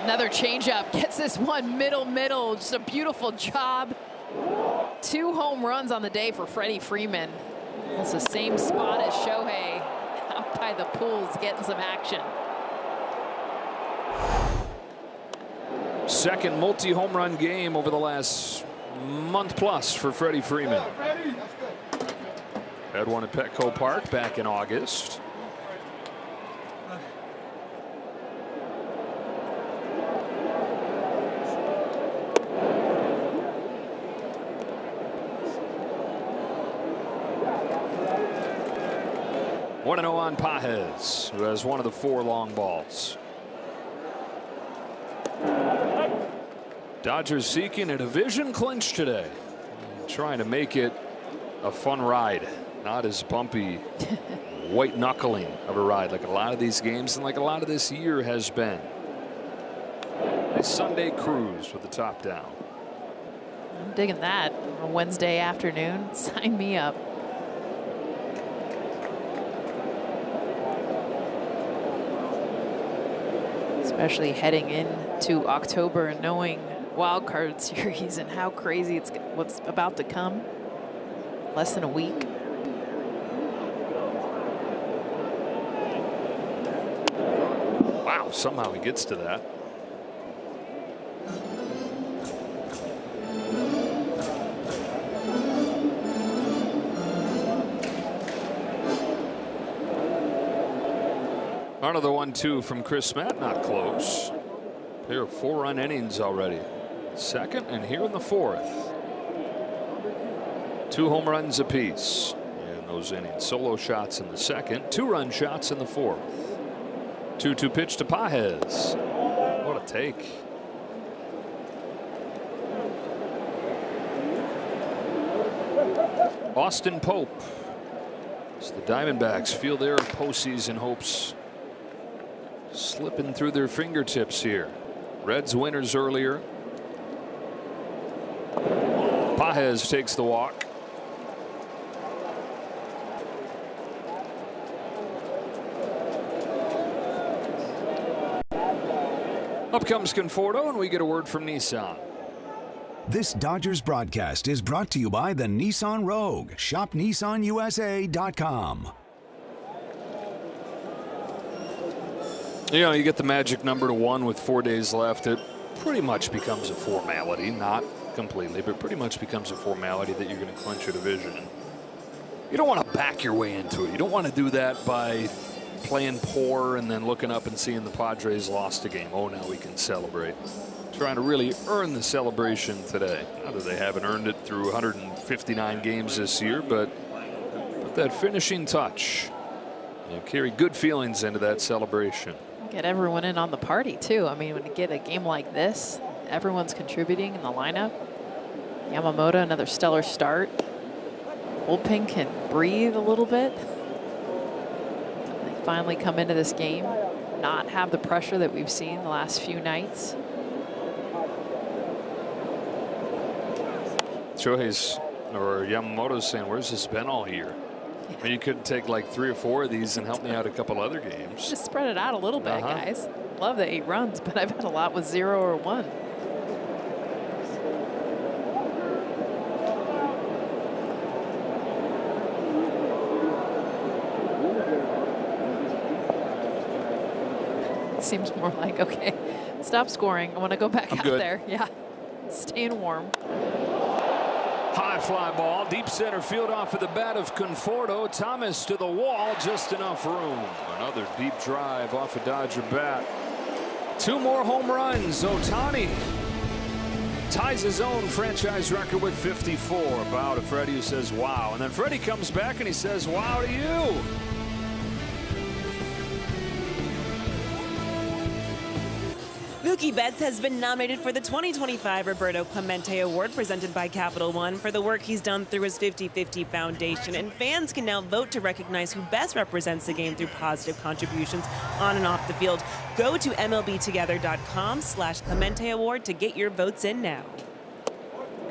[SPEAKER 2] Another changeup gets this one middle. Just a beautiful job. 2 home runs on the day for Freddie Freeman. It's the same spot as Shohei out by the pools getting some action.
[SPEAKER 1] Second multi-home run game over the last month plus for Freddie Freeman. Had one at Petco Park back in August. One 1-0 on Pages, who has one of the 4 long balls. Dodgers seeking a division clinch today, trying to make it a fun ride, not as bumpy, white knuckling of a ride like a lot of these games and like a lot of this year has been. A Sunday cruise with the top down.
[SPEAKER 2] I'm digging that on a Wednesday afternoon. Sign me up. Especially heading into October and knowing wild card series and how crazy it's what's about to come. Less than a week.
[SPEAKER 1] Wow, somehow he gets to that. Another 1-2 from Chris Matt, not close. There are 4-run innings already. Second and here in the 4th. 2 home runs apiece in those innings. Solo shots in the second, 2-run shots in the 4th. 2-2 pitch to Pages. What a take. Austin Pope. As the Diamondbacks feel their postseason hopes slipping through their fingertips here. Reds winners earlier. Pages takes the walk. Up comes Conforto, and we get a word from Nissan.
[SPEAKER 4] This Dodgers broadcast is brought to you by the Nissan Rogue. Shop NissanUSA.com.
[SPEAKER 1] You know, you get the magic number to 1 with 4 days left. It pretty much becomes a formality, not completely, but pretty much becomes a formality that you're going to clinch a division. You don't want to back your way into it. You don't want to do that by playing poor and then looking up and seeing the Padres lost a game. Oh, now we can celebrate. Trying to really earn the celebration today. Not that they haven't earned it through 159 games this year, but that finishing touch. You carry good feelings into that celebration.
[SPEAKER 2] Get everyone in on the party too. I mean, when you get a game like this, everyone's contributing in the lineup. Yamamoto, another stellar start. Bullpen can breathe a little bit. They finally come into this game, not have the pressure that we've seen the last few nights.
[SPEAKER 1] Shohei's or Yamamoto's saying, where's this been all year? I mean, you could take like 3 or 4 of these and help me out a couple other games.
[SPEAKER 2] Just spread it out a little bit, guys. Love the 8 runs, but I've had a lot with 0 or 1. Seems more like, okay, stop scoring. I want to go back out there. Yeah, staying warm.
[SPEAKER 1] High fly ball, deep center field off of the bat of Conforto. Thomas to the wall, just enough room. Another deep drive off a Dodger bat. 2 more home runs. Ohtani ties his own franchise record with 54. Bow to Freddie, who says wow. And then Freddie comes back and he says wow to you.
[SPEAKER 5] Mookie Betts has been nominated for the 2025 Roberto Clemente Award presented by Capital One for the work he's done through his 50/50 Foundation, and fans can now vote to recognize who best represents the game through positive contributions on and off the field. Go to MLBtogether.com/Clemente Award to get your votes in now.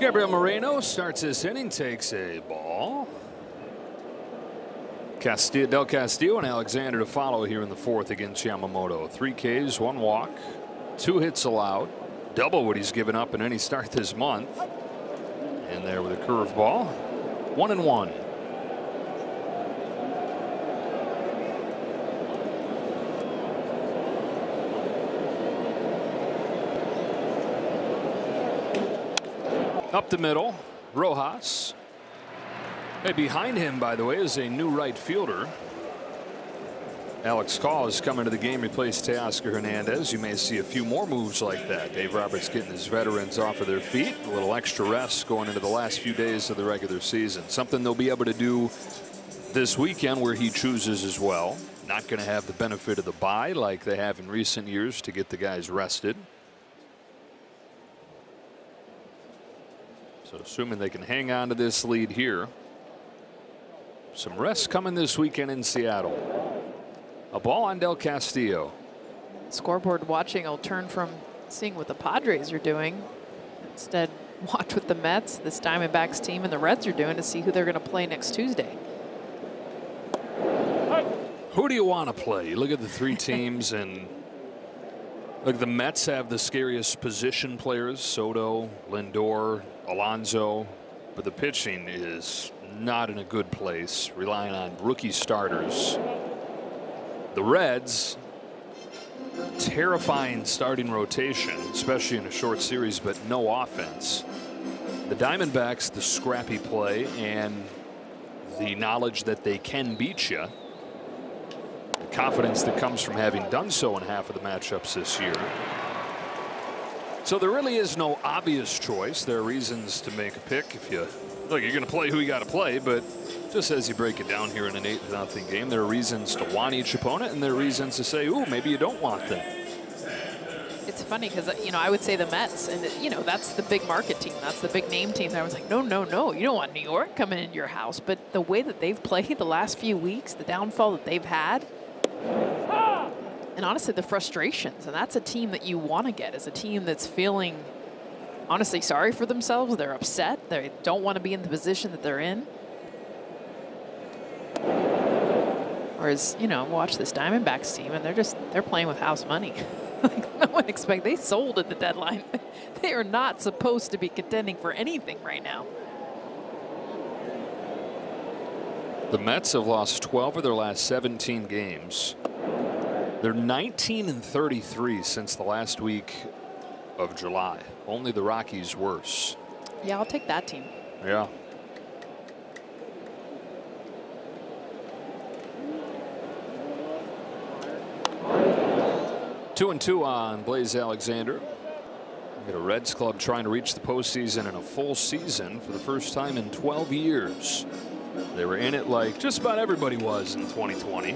[SPEAKER 1] Gabriel Moreno starts this inning, takes a ball. Del Castillo and Alexander to follow here in the fourth against Yamamoto. 3 Ks, 1 walk, 2 hits allowed. Double what he's given up in any start this month. In there with a curveball. 1-1. Up the middle, Rojas. Hey, behind him, by the way, is a new right fielder. Alex Call has come into the game, replaced Teoscar Hernandez. You may see a few more moves like that. Dave Roberts getting his veterans off of their feet. A little extra rest going into the last few days of the regular season. Something they'll be able to do this weekend where he chooses as well. Not going to have the benefit of the bye like they have in recent years to get the guys rested. So assuming they can hang on to this lead here. Some rest coming this weekend in Seattle. A ball on Del Castillo.
[SPEAKER 2] Scoreboard watching will turn from seeing what the Padres are doing. Instead, watch what the Mets, this Diamondbacks team, and the Reds are doing to see who they're going to play next Tuesday.
[SPEAKER 1] Who do you want to play? You look at the 3 teams, and look, the Mets have the scariest position players: Soto, Lindor, Alonso, but the pitching is not in a good place, relying on rookie starters. The Reds, terrifying starting rotation, especially in a short series, but no offense. The Diamondbacks, the scrappy play and the knowledge that they can beat you. The confidence that comes from having done so in half of the matchups this year. So there really is no obvious choice. There are reasons to make a pick. If you look, you're going to play who you got to play, but just as you break it down here in an 8-0 game, there are reasons to want each opponent, and there are reasons to say, ooh, maybe you don't want them.
[SPEAKER 2] It's funny because, I would say the Mets, and, that's the big market team. That's the big name team. And I was like, no. You don't want New York coming into your house. But the way that they've played the last few weeks, the downfall that they've had, and honestly, the frustrations, and that's a team that you want to get, as a team that's feeling, honestly, sorry for themselves. They're upset. They don't want to be in the position that they're in. Whereas, watch this Diamondbacks team, and they're playing with house money. Like, no one they sold at the deadline. They are not supposed to be contending for anything right now.
[SPEAKER 1] The Mets have lost 12 of their last 17 games. They're 19-33 since the last week of July. Only the Rockies worse.
[SPEAKER 2] Yeah, I'll take that team.
[SPEAKER 1] Yeah. Two and 2 on Blaze Alexander. We got a Reds club trying to reach the postseason in a full season for the first time in 12 years. They were in it like just about everybody was in 2020.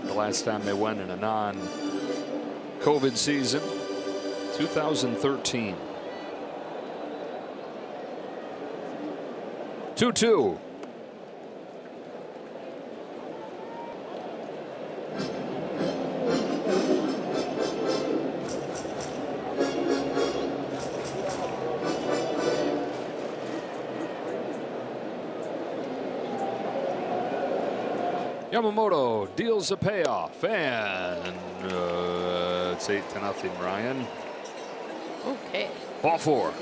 [SPEAKER 1] The last time they went in a non-COVID season, 2013. 2-2. Yamamoto deals a payoff, and it's 8-0 Ryan.
[SPEAKER 2] Okay.
[SPEAKER 1] Ball 4.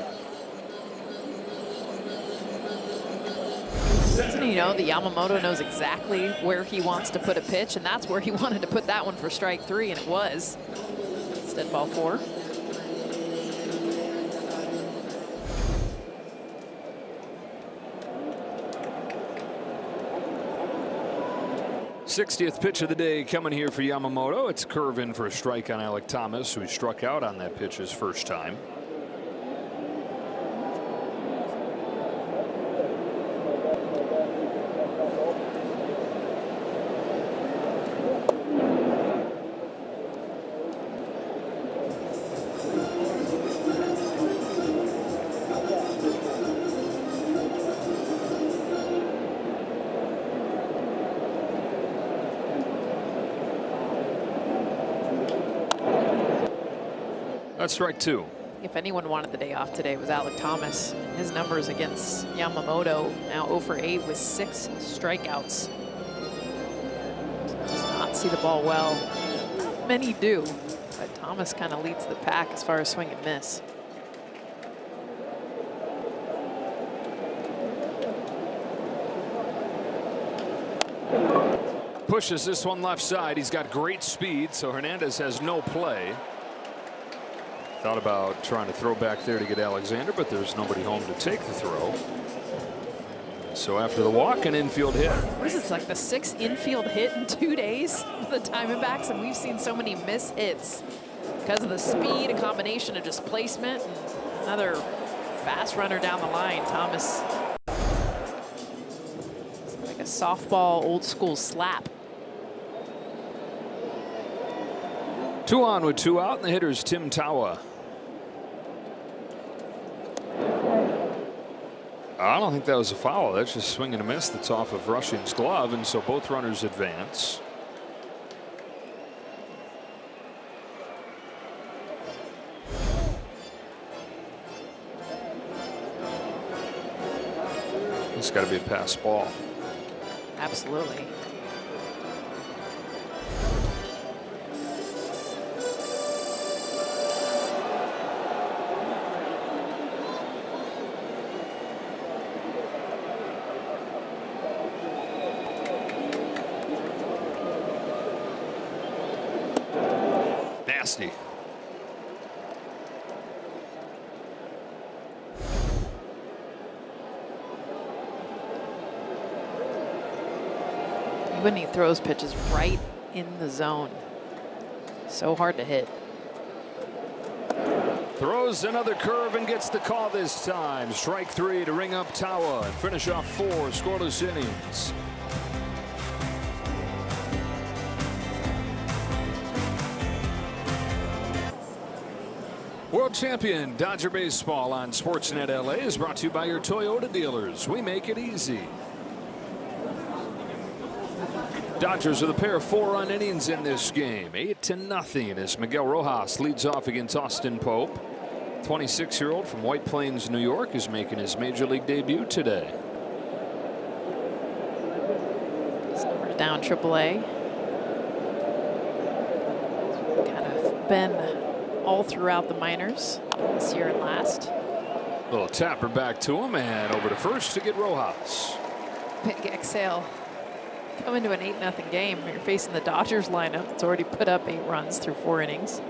[SPEAKER 2] The Yamamoto knows exactly where he wants to put a pitch, and that's where he wanted to put that one for strike 3, and it was. Instead, ball 4.
[SPEAKER 1] 60th pitch of the day coming here for Yamamoto. It's a curve in for a strike on Alek Thomas, who struck out on that pitch his first time. That's strike 2.
[SPEAKER 2] If anyone wanted the day off today, it was Alec Thomas. His numbers against Yamamoto, now 0 for 8 with 6 strikeouts. Does not see the ball well. Not many do, but Thomas kind of leads the pack as far as swing and miss.
[SPEAKER 1] Pushes this one left side. He's got great speed, so Hernandez has no play. Thought about trying to throw back there to get Alexander, but there's nobody home to take the throw. So after the walk, an infield hit.
[SPEAKER 2] What is this, like the 6th infield hit in 2 days for the Diamondbacks? And we've seen so many miss hits because of the speed, a combination of just placement, and another fast runner down the line. Thomas, it's like a softball, old school slap.
[SPEAKER 1] 2 on with 2 out, and the hitter's Tim Tawa. I don't think that was a foul. That's just swing and a miss that's off of Rushing's glove, and so both runners advance. It's got to be a pass ball.
[SPEAKER 2] Absolutely.
[SPEAKER 1] Nasty.
[SPEAKER 2] When he throws pitches right in the zone. So hard to hit.
[SPEAKER 1] Throws another curve and gets the call this time. Strike 3 to ring up Tawa and finish off 4 scoreless innings. World champion Dodger baseball on Sportsnet LA is brought to you by your Toyota dealers. We make it easy. Dodgers with a pair of 4-run innings in this game, 8-0 as Miguel Rojas leads off against Austin Pope. 26-year-old from White Plains, New York, is making his major league debut today.
[SPEAKER 2] His numbers down AAA. Kind of been all throughout the minors this year and last.
[SPEAKER 1] Little tapper back to him and over to first to get Rojas.
[SPEAKER 2] Big exhale. Come into an 8-0 game. You're facing the Dodgers lineup. It's already put up 8 runs through 4 innings.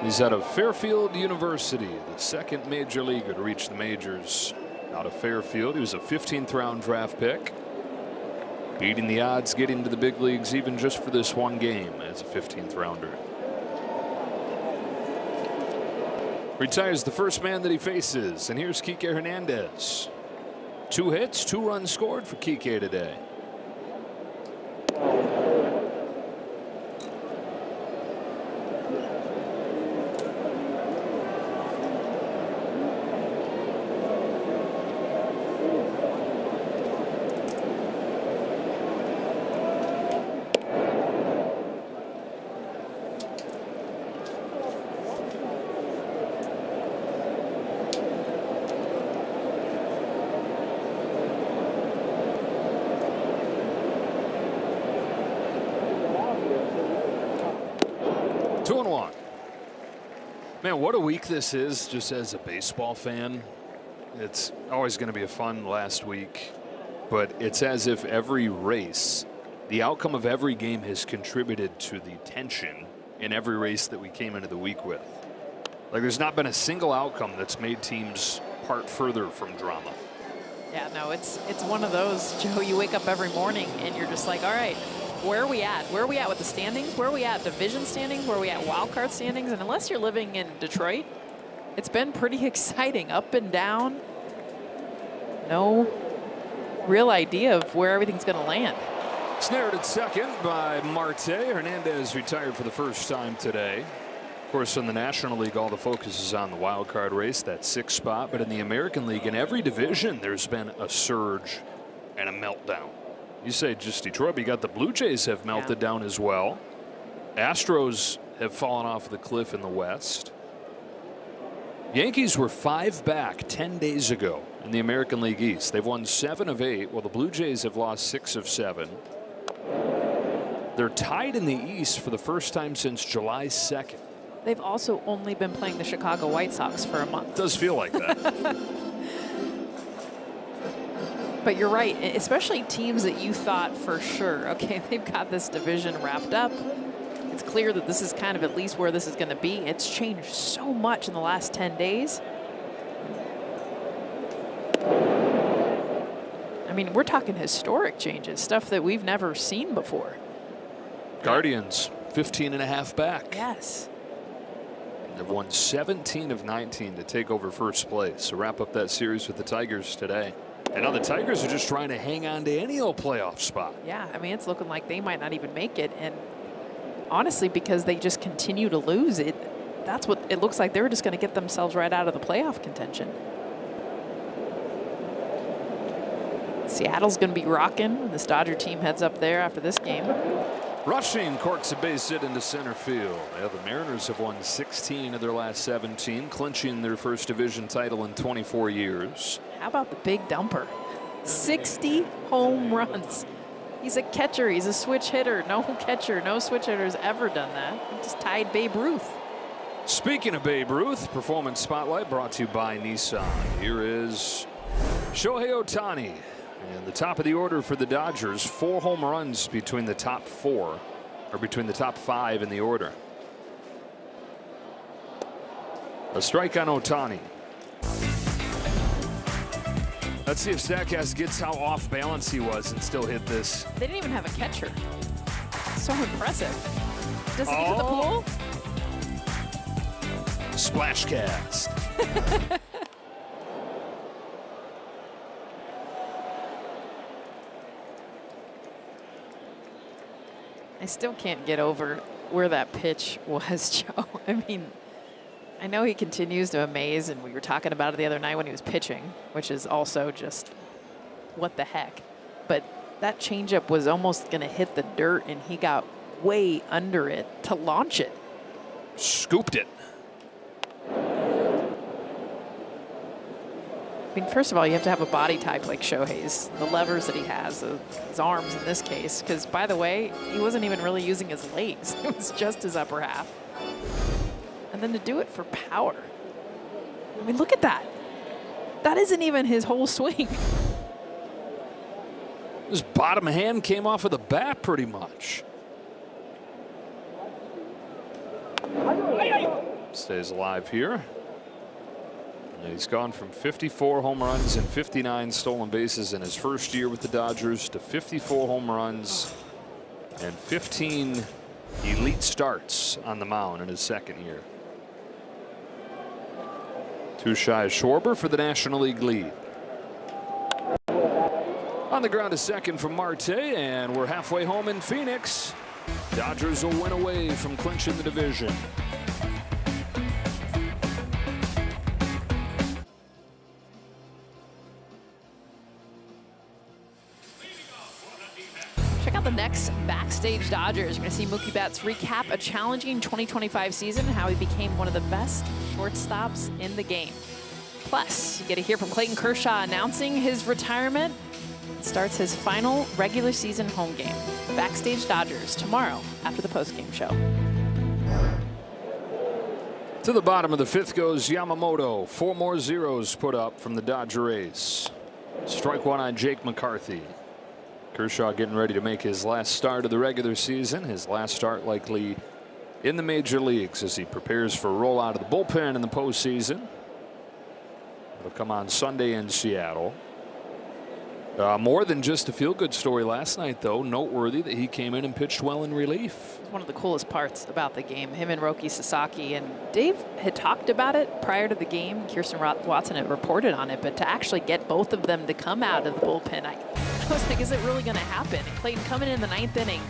[SPEAKER 1] He's out of Fairfield University, the 2nd major leaguer to reach the majors out of Fairfield. He was a 15th round draft pick. Beating the odds, getting to the big leagues even just for this one game as a 15th rounder. Retires the first man that he faces, and here's Kike Hernandez. 2 hits, 2 runs scored for Kike today. Man, what a week this is just as a baseball fan. It's always going to be a fun last week, but it's as if every race, the outcome of every game has contributed to the tension in every race that we came into the week with. Like, there's not been a single outcome that's made teams part further from drama.
[SPEAKER 2] Yeah, no, it's one of those, Joe, you wake up every morning and you're just like, all right, where are we at? Where are we at with the standings? Where are we at division standings? Where are we at wild card standings? And unless you're living in Detroit, it's been pretty exciting, up and down. No real idea of where everything's going to land.
[SPEAKER 1] Snared at second by Marte. Hernandez retired for the first time today. Of course, in the National League, all the focus is on the wild card race, that 6th spot. But in the American League, in every division, there's been a surge and a meltdown. You say just Detroit, but you got the Blue Jays have melted down as well. Astros have fallen off the cliff in the West. Yankees were 5 back 10 days ago in the American League East. They've won 7 of 8, while the Blue Jays have lost 6 of 7. They're tied in the East for the first time since July 2nd.
[SPEAKER 2] They've also only been playing the Chicago White Sox for a month.
[SPEAKER 1] It does feel like that.
[SPEAKER 2] But you're right, especially teams that you thought for sure, okay, they've got this division wrapped up. It's clear that this is kind of at least where this is going to be. It's changed so much in the last 10 days. I mean, we're talking historic changes, stuff that we've never seen before.
[SPEAKER 1] Guardians, 15.5 back.
[SPEAKER 2] Yes.
[SPEAKER 1] They've won 17 of 19 to take over first place. So wrap up that series with the Tigers today. And now the Tigers are just trying to hang on to any old playoff spot.
[SPEAKER 2] Yeah, I mean, it's looking like they might not even make it. And honestly, because they just continue to lose, that's what it looks like. They're just going to get themselves right out of the playoff contention. Seattle's going to be rocking. This Dodger team heads up there after this game.
[SPEAKER 1] Rushing corks a base hit into center field. Yeah, the Mariners have won 16 of their last 17, clinching their first division title in 24 years.
[SPEAKER 2] How about the big dumper? 60 home runs. He's a catcher. He's a switch hitter. No catcher, no switch hitter has ever done that. He just tied Babe Ruth.
[SPEAKER 1] Speaking of Babe Ruth, Performance Spotlight brought to you by Nissan. Here is Shohei Ohtani. And the top of the order for the Dodgers, 4 home runs between the top 4, or between the top 5 in the order. A strike on Ohtani. Let's see if Statcast gets how off balance he was and still hit this.
[SPEAKER 2] They didn't even have a catcher. So impressive. Does he get to the pool?
[SPEAKER 1] Splashcast.
[SPEAKER 2] I still can't get over where that pitch was, Joe. I mean, I know he continues to amaze, and we were talking about it the other night when he was pitching, which is also just what the heck. But that changeup was almost going to hit the dirt, and he got way under it to launch it.
[SPEAKER 1] Scooped it.
[SPEAKER 2] I mean, first of all, you have to have a body type like Shohei's, the levers that he has, his arms in this case, because, by the way, he wasn't even really using his legs. It was just his upper half. And then to do it for power. I mean, look at that. That isn't even his whole swing.
[SPEAKER 1] His bottom hand came off of the bat pretty much. Stays alive here. He's gone from 54 home runs and 59 stolen bases in his first year with the Dodgers to 54 home runs and 15 elite starts on the mound in his second year. Too shy of Schwarber for the National League lead. On the ground to second from Marte, and we're halfway home in Phoenix. Dodgers will win away from clinching the division.
[SPEAKER 2] Check out the next Backstage Dodgers. You're going to see Mookie Betts recap a challenging 2025 season, how he became one of the best shortstops in the game. Plus, you get to hear from Clayton Kershaw announcing his retirement. It starts his final regular season home game. Backstage Dodgers tomorrow after the postgame show.
[SPEAKER 1] To the bottom of the 5th goes Yamamoto. 4 more zeros put up from the Dodger ace. Strike 1 on Jake McCarthy. Kershaw getting ready to make his last start of the regular season. His last start likely in the major leagues as he prepares for a rollout of the bullpen in the postseason. It'll come on Sunday in Seattle. More than just a feel-good story last night, though. Noteworthy that he came in and pitched well in relief.
[SPEAKER 2] One of the coolest parts about the game, him and Roki Sasaki, and Dave had talked about it prior to the game. Kirsten Watson had reported on it, but to actually get both of them to come out of the bullpen, I was like, is it really going to happen? And Clayton coming in the 9th inning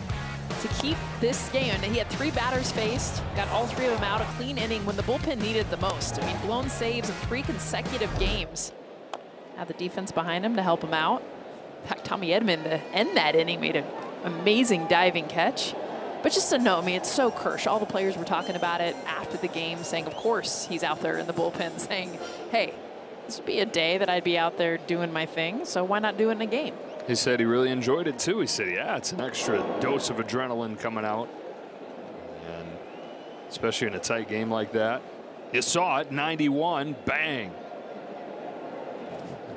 [SPEAKER 2] to keep this game, and he had 3 batters faced, got all 3 of them out, a clean inning when the bullpen needed the most. I mean, blown saves in 3 consecutive games. Had the defense behind him to help him out. In fact, Tommy Edman to end that inning made an amazing diving catch. But just to know, I mean, it's so Kershaw. All the players were talking about it after the game, saying, of course, he's out there in the bullpen saying, hey, this would be a day that I'd be out there doing my thing, so why not do it in a game?
[SPEAKER 1] He said he really enjoyed it, too. He said, yeah, it's an extra dose of adrenaline coming out. And especially in a tight game like that. You saw it, 91, bang.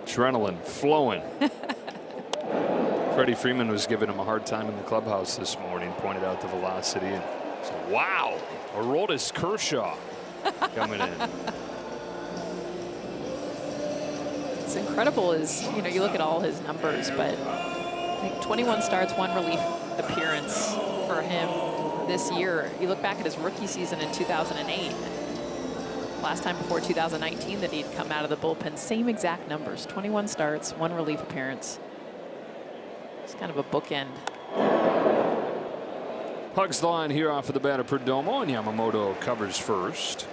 [SPEAKER 1] Adrenaline flowing. Freddie Freeman was giving him a hard time in the clubhouse this morning, pointed out the velocity, and said, wow, Aroldis Kershaw coming in.
[SPEAKER 2] It's incredible is, you know, you look at all his numbers, but I think 21 starts, 1 relief appearance for him this year. You look back at his rookie season in 2008, last time before 2019 that he'd come out of the bullpen, same exact numbers, 21 starts, 1 relief appearance. It's kind of a bookend.
[SPEAKER 1] Hugs the line here off of the bat of Perdomo, and Yamamoto covers first.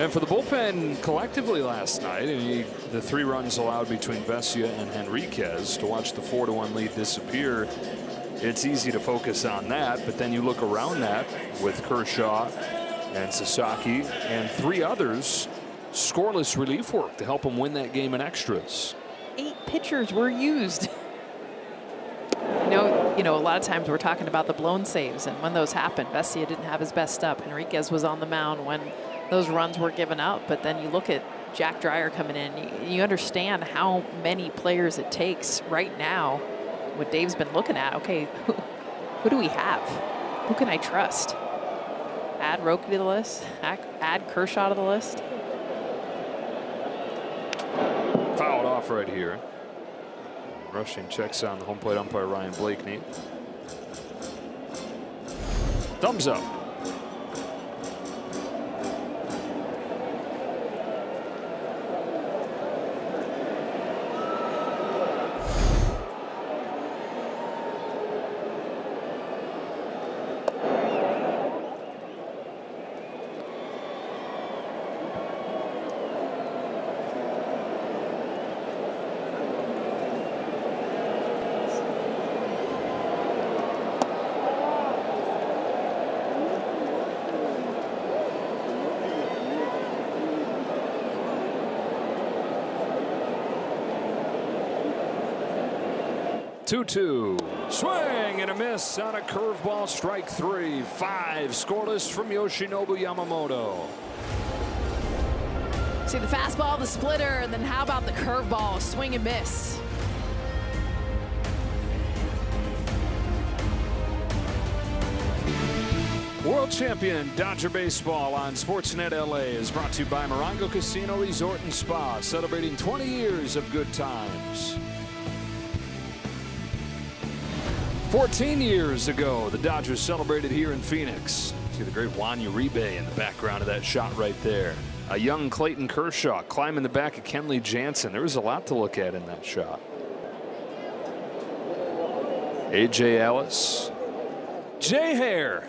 [SPEAKER 1] And for the bullpen collectively last night, the 3 runs allowed between Vesia and Henriquez to watch the 4-1 lead disappear. It's easy to focus on that, but then you look around that with Kershaw and Sasaki and 3 others, scoreless relief work to help them win that game in extras.
[SPEAKER 2] 8 pitchers were used. You know, a lot of times we're talking about the blown saves, and when those happened, Vesia didn't have his best up. Henriquez was on the mound when those runs were given up, but then you look at Jack Dreyer coming in, you understand how many players it takes right now. What Dave's been looking at, okay, who do we have? Who can I trust? Add Roque to the list, add Kershaw to the list.
[SPEAKER 1] Fouled off right here. Rushing checks on the home plate umpire Ryan Blakeney. Thumbs up. Two. Swing and a miss on a curveball, strike 3. 5 scoreless from Yoshinobu Yamamoto.
[SPEAKER 2] See the fastball, the splitter, and then how about the curveball, swing and miss.
[SPEAKER 1] World champion Dodger baseball on Sportsnet LA is brought to you by Morongo Casino Resort and Spa, celebrating 20 years of good times. 14 years ago, the Dodgers celebrated here in Phoenix. See the great Juan Uribe in the background of that shot right there. A young Clayton Kershaw climbing the back of Kenley Jansen. There was a lot to look at in that shot. A.J. Ellis. Jay Hare.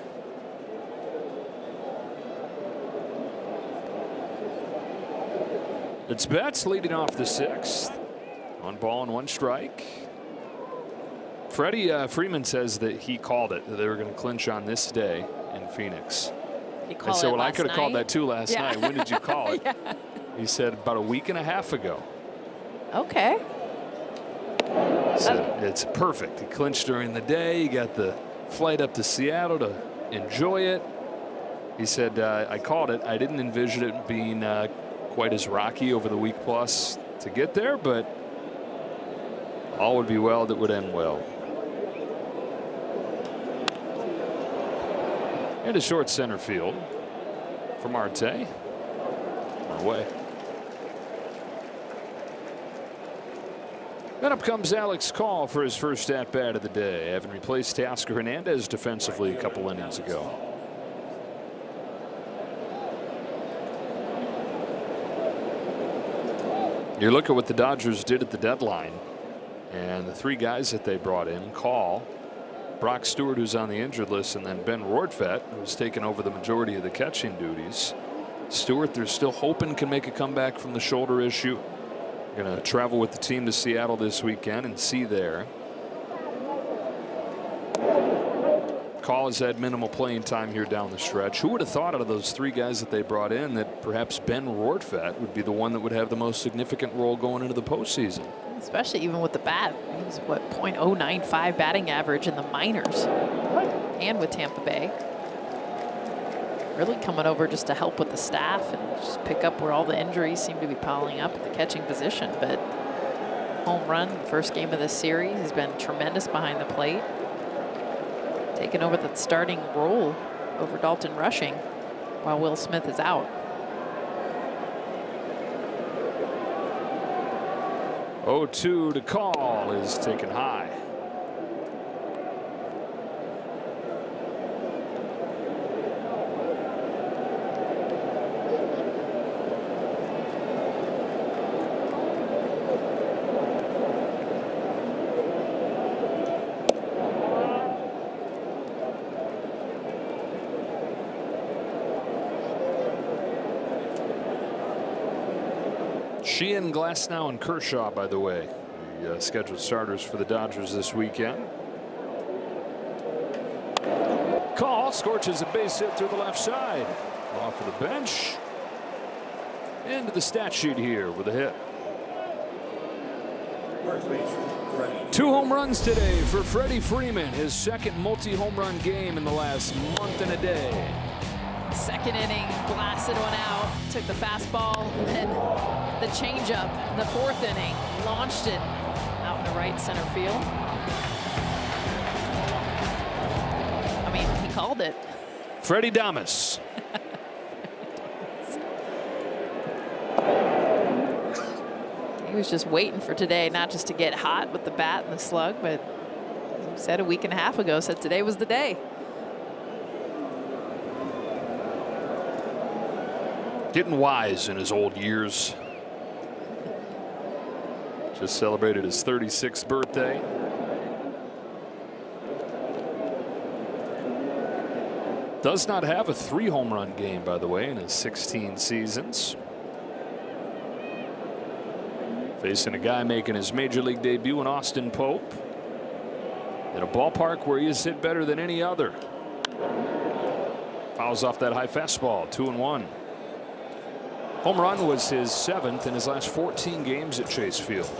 [SPEAKER 1] It's Betts leading off the 6th. 1 ball and 1 strike. Freddie Freeman says that he called it, that they were going to clinch on this day in Phoenix. I said, well, I could have called that too last night. When did you call it?
[SPEAKER 2] Yeah.
[SPEAKER 1] He said about a week and a half ago.
[SPEAKER 2] Okay.
[SPEAKER 1] He said it's perfect. He clinched during the day. He got the flight up to Seattle to enjoy it. He said, I called it. I didn't envision it being quite as rocky over the week plus to get there, but all would be well that would end well. And a short center field for Marte. Away. Then up comes Alex Call for his first at-bat of the day, having replaced Teoscar Hernandez defensively a couple innings ago. You look at what the Dodgers did at the deadline, and the 3 guys that they brought in, Call, Brock Stewart, who's on the injured list, and then Ben Rortvedt, who's taken over the majority of the catching duties. Stewart, they're still hoping can make a comeback from the shoulder issue. Going to travel with the team to Seattle this weekend and see there. Call has had minimal playing time here down the stretch. Who would have thought out of those 3 guys that they brought in that perhaps Ben Rortvedt would be the one that would have the most significant role going into the postseason?
[SPEAKER 2] Especially even with the bat. He's what, .095 batting average in the minors and with Tampa Bay. Really coming over just to help with the staff and just pick up where all the injuries seem to be piling up at the catching position. But home run, first game of this series, has been tremendous behind the plate. Taking over the starting role over Dalton Rushing while Will Smith is out.
[SPEAKER 1] 0-2 to Call is taken high. Sheehan, Glasnow, and Kershaw, by the way, the scheduled starters for the Dodgers this weekend. Call scorches a base hit through the left side. Off of the bench. Into the stat sheet here with a hit. 2 home runs today for Freddie Freeman, his second multi-home run game in the last month and a day.
[SPEAKER 2] Second inning, blasted one out, took the fastball, and then the changeup in the 4th inning, launched it out in the right center field. I mean, he called it.
[SPEAKER 1] Freddie Damas.
[SPEAKER 2] He was just waiting for today, not just to get hot with the bat and the slug, but he said a week and a half ago, said today was the day.
[SPEAKER 1] Getting wise in his old years. Just celebrated his 36th birthday. Does not have a 3 home run game, by the way, in his 16 seasons. Facing a guy making his major league debut in Austin Pope. In a ballpark where he has hit better than any other. Fouls off that high fastball, 2-1. Home run was his 7th in his last 14 games at Chase Field.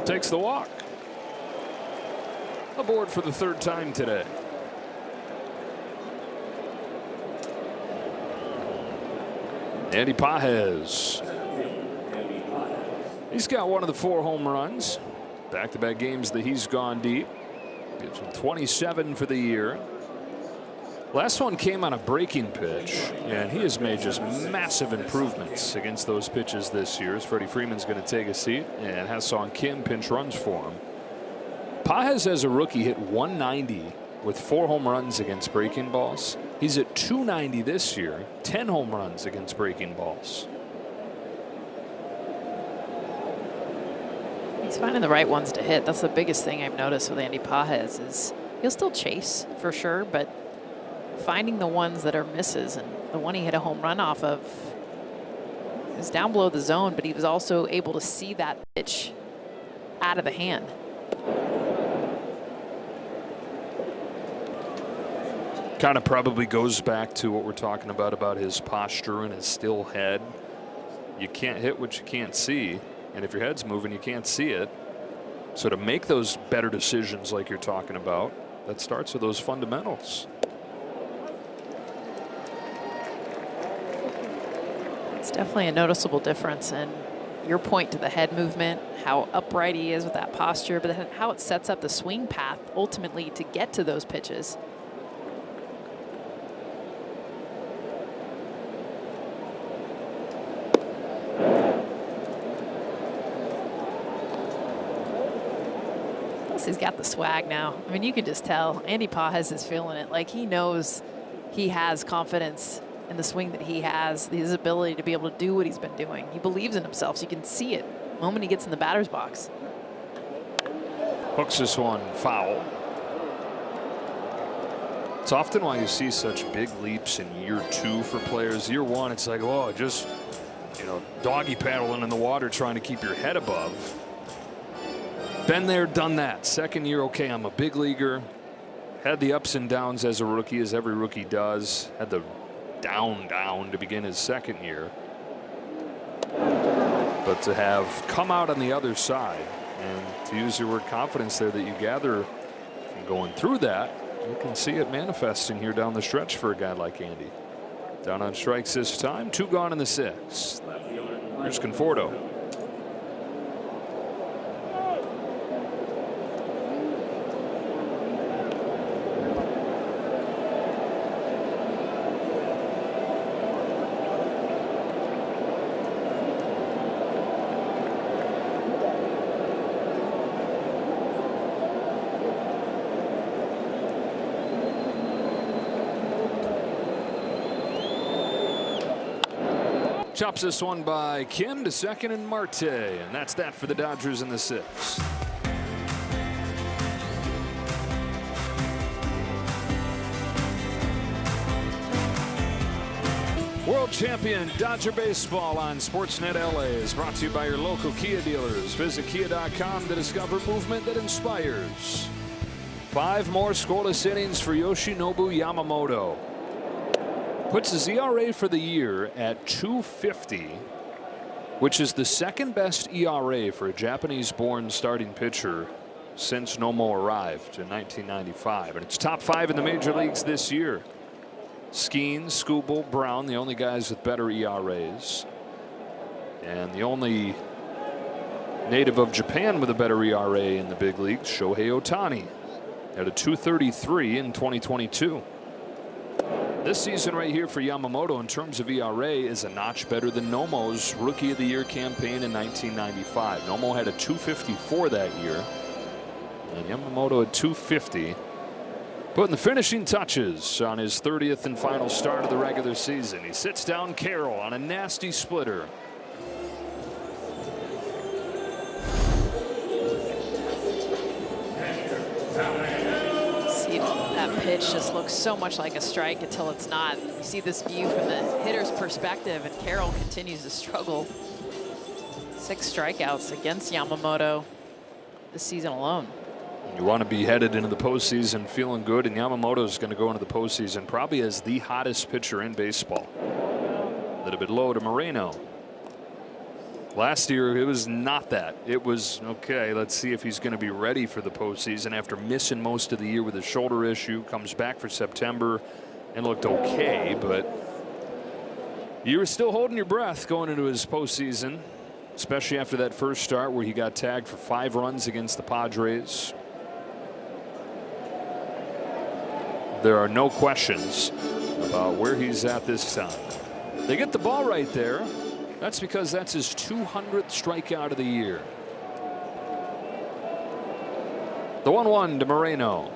[SPEAKER 1] Takes the walk. Aboard for the 3rd time today. Andy Pages. He's got one of the 4 home runs. Back-to-back games that he's gone deep. Gives him 27 for the year. Last one came on a breaking pitch, and he has made just massive improvements against those pitches this year. As Freddie Freeman's going to take a seat, and Ha-Seong Kim pinch runs for him. Pages, as a rookie, hit 190 with 4 home runs against breaking balls. He's at 290 this year, 10 home runs against breaking balls.
[SPEAKER 2] He's finding the right ones to hit. That's the biggest thing I've noticed with Andy Pages is he'll still chase for sure, but finding the ones that are misses, and the one he hit a home run off of is down below the zone, but he was also able to see that pitch out of the hand.
[SPEAKER 1] Kind of probably goes back to what we're talking about his posture and his still head. You can't hit what you can't see, and if your head's moving, you can't see it. So to make those better decisions like you're talking about, that starts with those fundamentals.
[SPEAKER 2] It's definitely a noticeable difference, and your point to the head movement, how upright he is with that posture, but then how it sets up the swing path ultimately to get to those pitches. Plus, he's got the swag now. I mean, you can just tell Andy Pages is feeling it. Like, he knows he has confidence in the swing that he has, his ability to be able to do what he's been doing. He believes in himself, so you can see it the moment he gets in the batter's box.
[SPEAKER 1] Hooks this one foul. It's often why you see such big leaps in year 2 for players. Year 1, it's like, oh, just, you know, doggy paddling in the water trying to keep your head above. Been there, done that. Second year, okay, I'm a big leaguer. Had the ups and downs as a rookie, as every rookie does. Had the down to begin his second year. But to have come out on the other side, and to use your word confidence there that you gather from going through that, you can see it manifesting here down the stretch for a guy like Andy. Down on strikes this time, 2 gone in the 6th. Here's Conforto. Chops this one by Kim to second and Marte, and that's that for the Dodgers in the 6th. World champion Dodger baseball on Sportsnet LA is brought to you by your local Kia dealers. Visit kia.com to discover movement that inspires. 5 more scoreless innings for Yoshinobu Yamamoto. Puts his ERA for the year at 2.50, which is the second best ERA for a Japanese-born starting pitcher since Nomo arrived in 1995. And it's top 5 in the major leagues this year. Skeen, Skubal, Brown, the only guys with better ERAs. And the only native of Japan with a better ERA in the big leagues, Shohei Ohtani, at a 2.33 in 2022. This season right here for Yamamoto in terms of ERA is a notch better than Nomo's Rookie of the Year campaign in 1995. Nomo had a 2.54 that year, and Yamamoto at 2.50. Putting the finishing touches on his 30th and final start of the regular season. He sits down Carroll on a nasty splitter.
[SPEAKER 2] That pitch just looks so much like a strike until it's not. You see this view from the hitter's perspective, and Carroll continues to struggle. 6 strikeouts against Yamamoto this season alone.
[SPEAKER 1] You want to be headed into the postseason feeling good, and Yamamoto is going to go into the postseason probably as the hottest pitcher in baseball. A little bit low to Moreno. Last year, it was not that. It was, okay, let's see if he's going to be ready for the postseason after missing most of the year with a shoulder issue. Comes back for September and looked okay, but you were still holding your breath going into his postseason, especially after that first start where he got tagged for 5 runs against the Padres. There are no questions about where he's at this time. They get the ball right there. That's because that's his 200th strikeout of the year. The 1-1 to Moreno.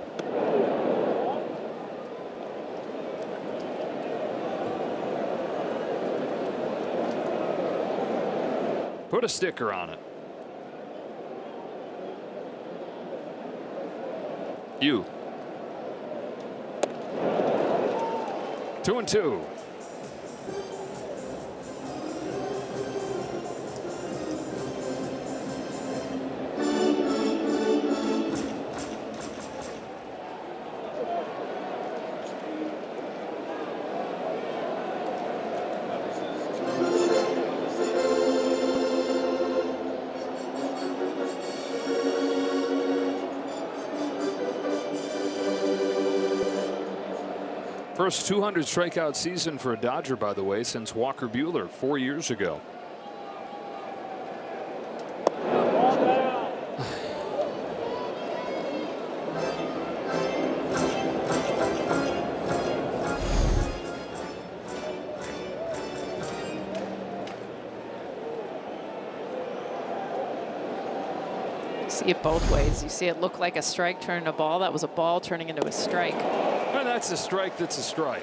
[SPEAKER 1] Put a sticker on it. You. 2-2. First 200 strikeout season for a Dodger, by the way, since Walker Buehler 4 years ago.
[SPEAKER 2] You see it both ways. You see it look like a strike turning a ball. That was a ball turning into a strike.
[SPEAKER 1] And that's a strike that's a strike.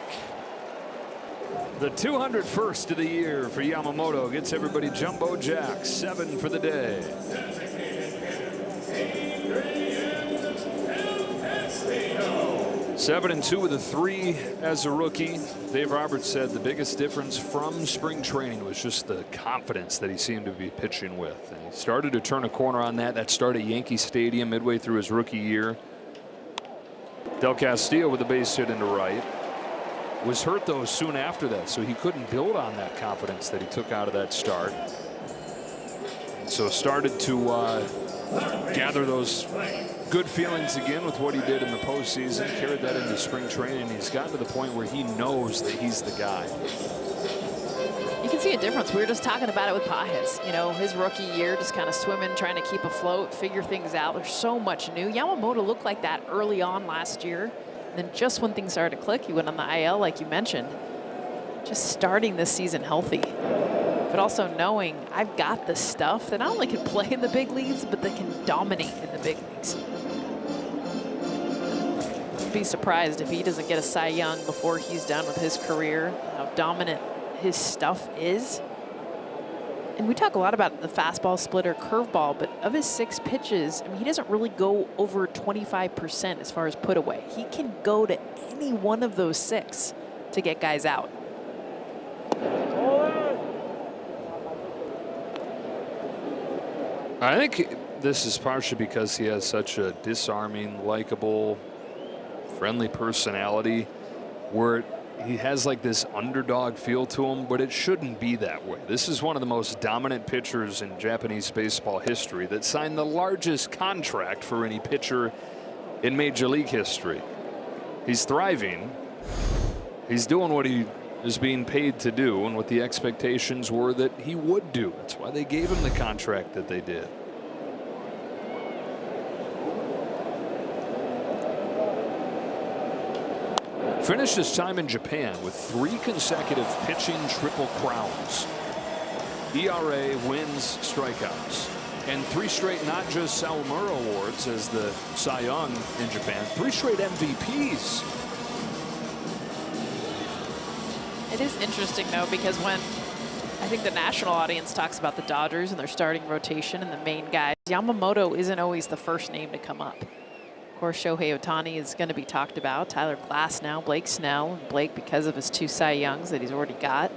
[SPEAKER 1] The 201st of the year for Yamamoto gets everybody jumbo jacks. 7 for the day. 7-2 with a 3 as a rookie. Dave Roberts said the biggest difference from spring training was just the confidence that he seemed to be pitching with. And he started to turn a corner on that. That started at Yankee Stadium midway through his rookie year. Del Castillo with a base hit into right. Was hurt though soon after that, so he couldn't build on that confidence that he took out of that start. And so started to gather those good feelings again with what he did in the postseason. Carried that into spring training. He's gotten to the point where he knows that he's the guy.
[SPEAKER 2] You can see a difference. We were just talking about it with Pajes. You know, his rookie year, just kind of swimming, trying to keep afloat, figure things out. There's so much new. Yamamoto looked like that early on last year. And then just when things started to click, he went on the IL, like you mentioned. Just starting this season healthy. But also knowing I've got the stuff that not only can play in the big leagues, but that can dominate in the big leagues. I'd be surprised if he doesn't get a Cy Young before he's done with his career, how dominant his stuff is. And we talk a lot about the fastball, splitter, curveball, but of his 6 pitches, I mean, he doesn't really go over 25% as far as put away. He can go to any one of those 6 to get guys out.
[SPEAKER 1] I think this is partially because he has such a disarming, likable, friendly personality where he has like this underdog feel to him, but it shouldn't be that way. This is one of the most dominant pitchers in Japanese baseball history that signed the largest contract for any pitcher in Major League history. He's thriving. He's doing what he is being paid to do and what the expectations were that he would do. That's why they gave him the contract that they did. Finished his time in Japan with 3 consecutive pitching triple crowns. ERA, wins, strikeouts. And 3 straight not just Sawamura awards as the Cy Young in Japan. 3 straight MVPs.
[SPEAKER 2] It is interesting, though, because when I think the national audience talks about the Dodgers and their starting rotation and the main guys, Yamamoto isn't always the first name to come up. Of course, Shohei Ohtani is going to be talked about. Tyler Glasnow, Blake Snell, and Blake because of his 2 Cy Youngs that he's already got.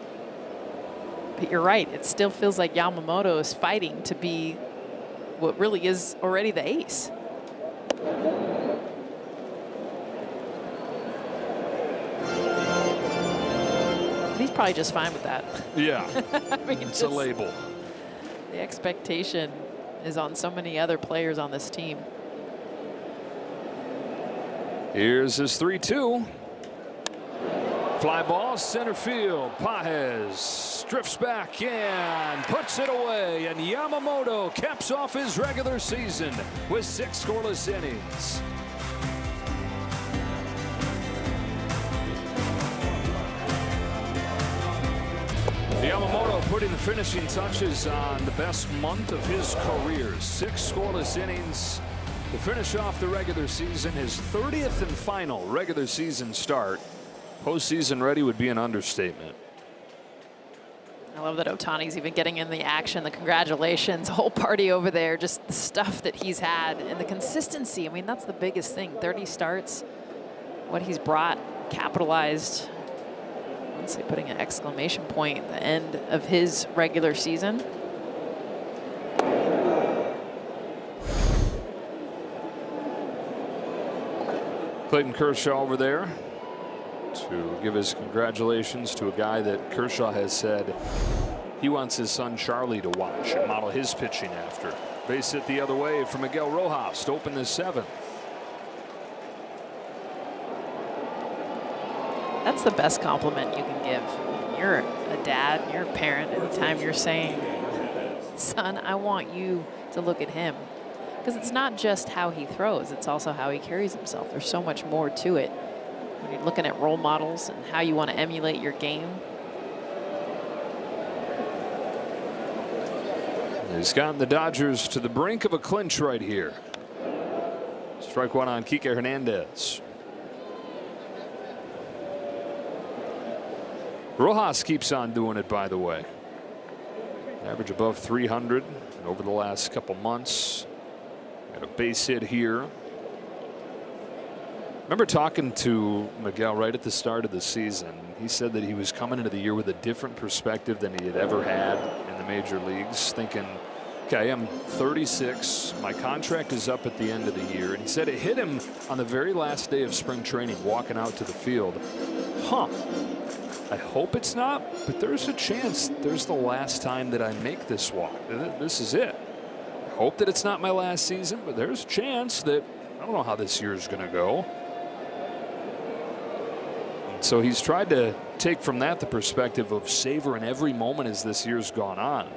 [SPEAKER 2] But you're right, it still feels like Yamamoto is fighting to be what really is already the ace. He's probably just fine with that.
[SPEAKER 1] Yeah,
[SPEAKER 2] I mean,
[SPEAKER 1] it's a label.
[SPEAKER 2] The expectation is on so many other players on this team.
[SPEAKER 1] Here's his 3-2. Fly ball, center field. Pajes drifts back and puts it away. And Yamamoto caps off his regular season with 6 scoreless innings. Yamamoto putting the finishing touches on the best month of his career. 6 scoreless innings to finish off the regular season. His 30th and final regular season start. Postseason ready would be an understatement.
[SPEAKER 2] I love that Ohtani's even getting in the action. The congratulations, whole party over there. Just the stuff that he's had and the consistency. I mean, that's the biggest thing. 30 starts, what he's brought, capitalized. Honestly, putting an exclamation point at the end of his regular season.
[SPEAKER 1] Clayton Kershaw over there to give his congratulations to a guy that Kershaw has said he wants his son Charlie to watch and model his pitching after. Base hit the other way for Miguel Rojas to open the 7th.
[SPEAKER 2] That's the best compliment you can give. You're a dad, you're a parent, anytime you're saying, son, I want you to look at him. Because it's not just how he throws, it's also how he carries himself. There's so much more to it. When you're looking at role models and how you want to emulate your game.
[SPEAKER 1] He's gotten the Dodgers to the brink of a clinch right here. Strike one on Kike Hernandez. Rojas keeps on doing it, by the way. Average above 300 over the last couple months. Got a base hit here. Remember talking to Miguel right at the start of the season. He said that he was coming into the year with a different perspective than he had ever had in the major leagues, thinking, okay, I'm 36. My contract is up at the end of the year. And he said it hit him on the very last day of spring training, walking out to the field. I hope it's not, but there's a chance there's the last time that I make this walk. This is it. I hope that it's not my last season, but there's a chance that I don't know how this year is going to go. And so he's tried to take from that the perspective of savoring every moment as this year's gone on.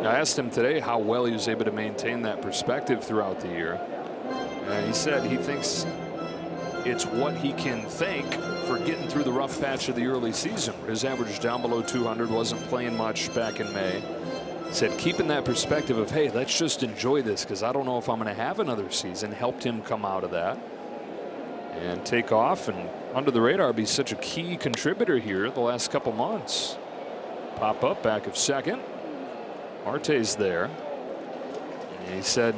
[SPEAKER 1] I asked him today how well he was able to maintain that perspective throughout the year. And he said he thinks it's what he can thank for getting through the rough patch of the early season. His average down below 200, wasn't playing much back in May. Said keeping that perspective of, hey, let's just enjoy this because I don't know if I'm going to have another season, helped him come out of that and take off and under the radar be such a key contributor here the last couple months. Pop up back of second. Marte's there. And he said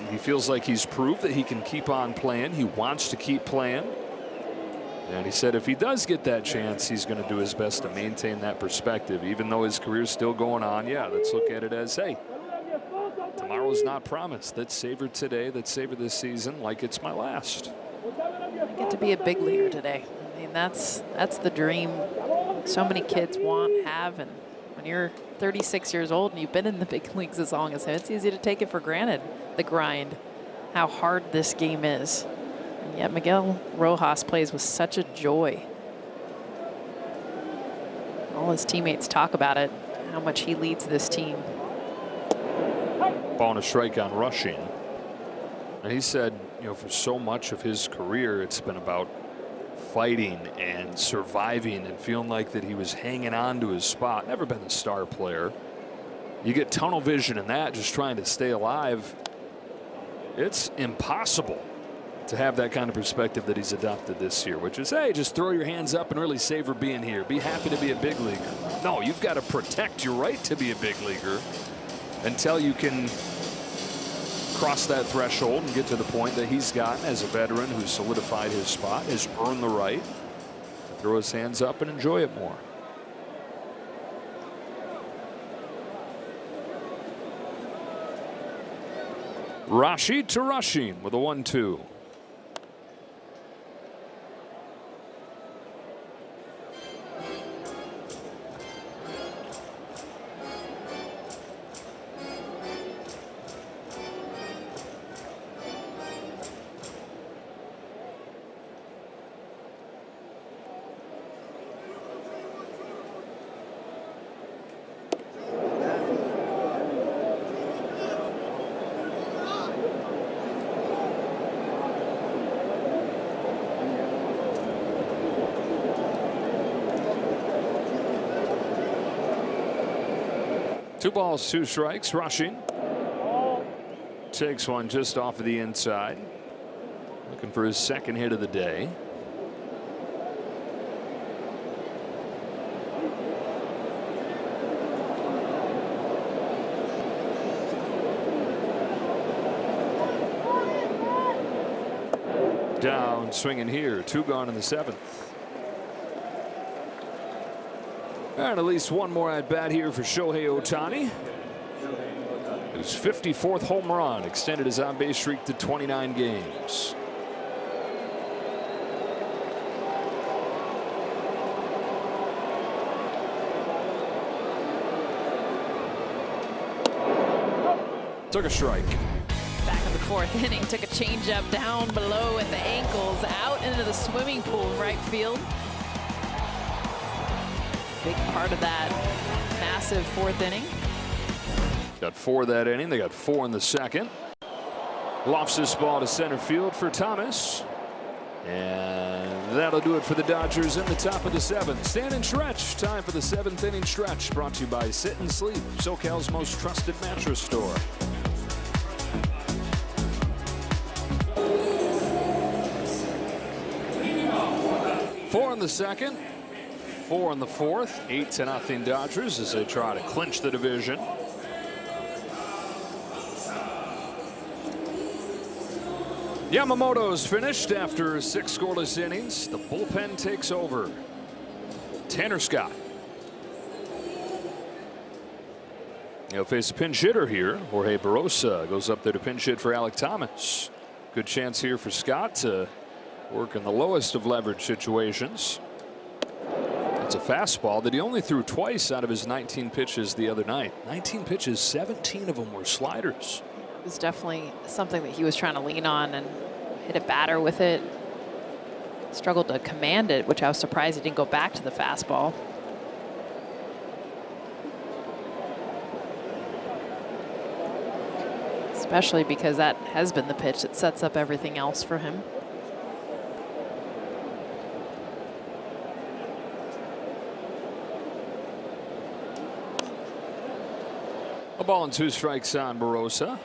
[SPEAKER 1] he feels like he's proved that he can keep on playing. He wants to keep playing. And he said if he does get that chance, he's going to do his best to maintain that perspective, even though his career's still going on. Yeah, let's look at it as, hey, tomorrow's not promised. Let's savor today. Let's savor this season like it's my last.
[SPEAKER 2] I get to be a big leaguer today. I mean, that's the dream so many kids want, have, and when you're 36 years old and you've been in the big leagues as long as him, it's easy to take it for granted, the grind, how hard this game is. And yet Miguel Rojas plays with such a joy. All his teammates talk about it, how much he leads this team.
[SPEAKER 1] Ball and a strike on rushing. And he said, you know, for so much of his career, it's been about fighting and surviving and feeling like that he was hanging on to his spot. Never been a star player. You get tunnel vision in that, just trying to stay alive. It's impossible to have that kind of perspective that he's adopted this year, which is, hey, just throw your hands up and really savor being here. Be happy to be a big leaguer. No, you've got to protect your right to be a big leaguer until you can cross that threshold and get to the point that he's gotten as a veteran who's solidified his spot, has earned the right to throw his hands up and enjoy it more. Rashid to Rushing with a 1-2. Two balls, two strikes. Rushing takes one just off of the inside. Looking for his second hit of the day. Down swinging here. Two gone in the seventh. And at least one more at bat here for Shohei Ohtani. His 54th home run extended his on-base streak to 29 games. Took a strike.
[SPEAKER 2] Back in the fourth inning, took a changeup down below at the ankles, out into the swimming pool in right field. Big part of that massive fourth inning.
[SPEAKER 1] Got four that inning. They got four in the second. Lofts this ball to center field for Thomas. And that'll do it for the Dodgers in the top of the 7th. Stand and stretch. Time for the 7th inning stretch. Brought to you by Sit and Sleep, SoCal's most trusted mattress store. Four in the 2nd, 4 in the 4th. 8-0 Dodgers as they try to clinch the division. Yamamoto's finished after 6 scoreless innings. The bullpen takes over. Tanner Scott. He'll face a pinch hitter here. Jorge Barosa goes up there to pinch hit for Alek Thomas. Good chance here for Scott to work in the lowest of leverage situations. It's a fastball that he only threw twice out of his 19 pitches the other night. 19 pitches, 17 of them were sliders.
[SPEAKER 2] It was definitely something that he was trying to lean on and hit a batter with it. Struggled to command it, which I was surprised he didn't go back to the fastball. Especially because that has been the pitch that sets up everything else for him.
[SPEAKER 1] A ball and 2 strikes on Barosa.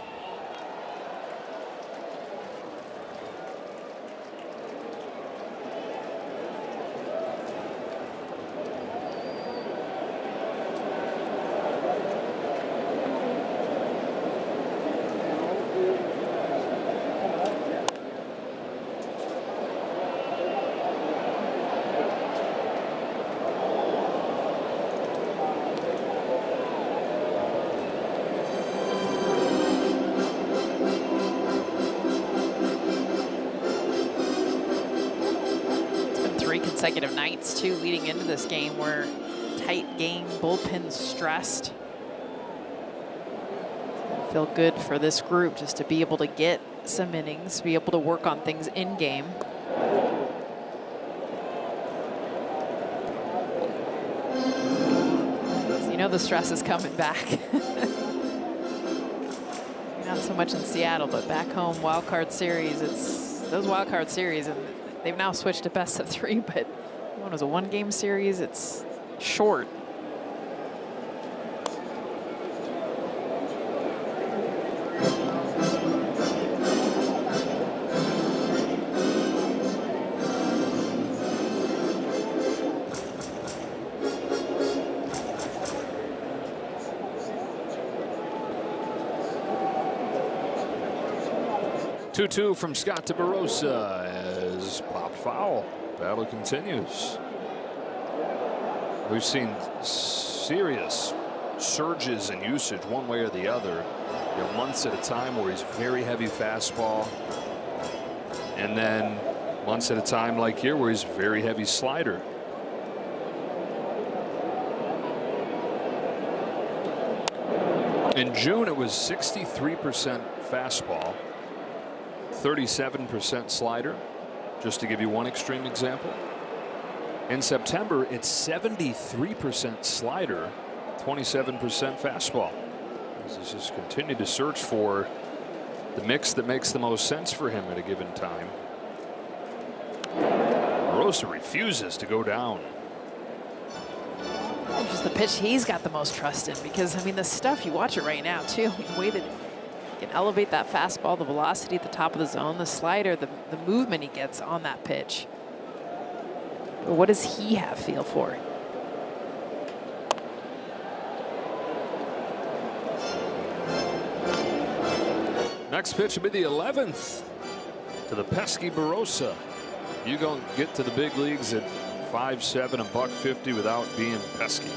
[SPEAKER 2] Consecutive nights too leading into this game where tight game, bullpen stressed. It'll feel good for this group just to be able to get some innings, be able to work on things in game. So you know the stress is coming back. Not so much in Seattle, but back home, wild card series. It's those wild card series, and they've now switched to best of 3, but one was a 1-game series. It's short.
[SPEAKER 1] Two from Scott to Barosa as popped foul. Battle continues. We've seen serious surges in usage one way or the other. You know, months at a time where he's very heavy fastball, and then months at a time like here where he's very heavy slider. In June it was 63% fastball, 37% slider, just to give you one extreme example. In September, it's 73% slider, 27% fastball. He's just continued to search for the mix that makes the most sense for him at a given time. Rosa refuses to go down.
[SPEAKER 2] Just the pitch he's got the most trust in, because I mean the stuff, you watch it right now too, the way that he can elevate that fastball, the velocity at the top of the zone, the slider, the movement he gets on that pitch. But what does he have feel for?
[SPEAKER 1] Next pitch will be the 11th to the pesky Barosa. You gonna get to the big leagues at 5'7", $150 without being pesky.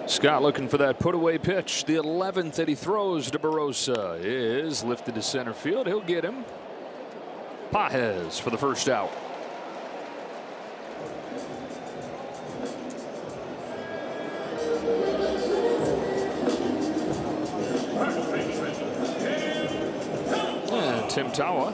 [SPEAKER 1] Scott looking for that put-away pitch. The 11th that he throws to Barosa is lifted to center field. He'll get him. Pages for the first out. And Tim Tawa.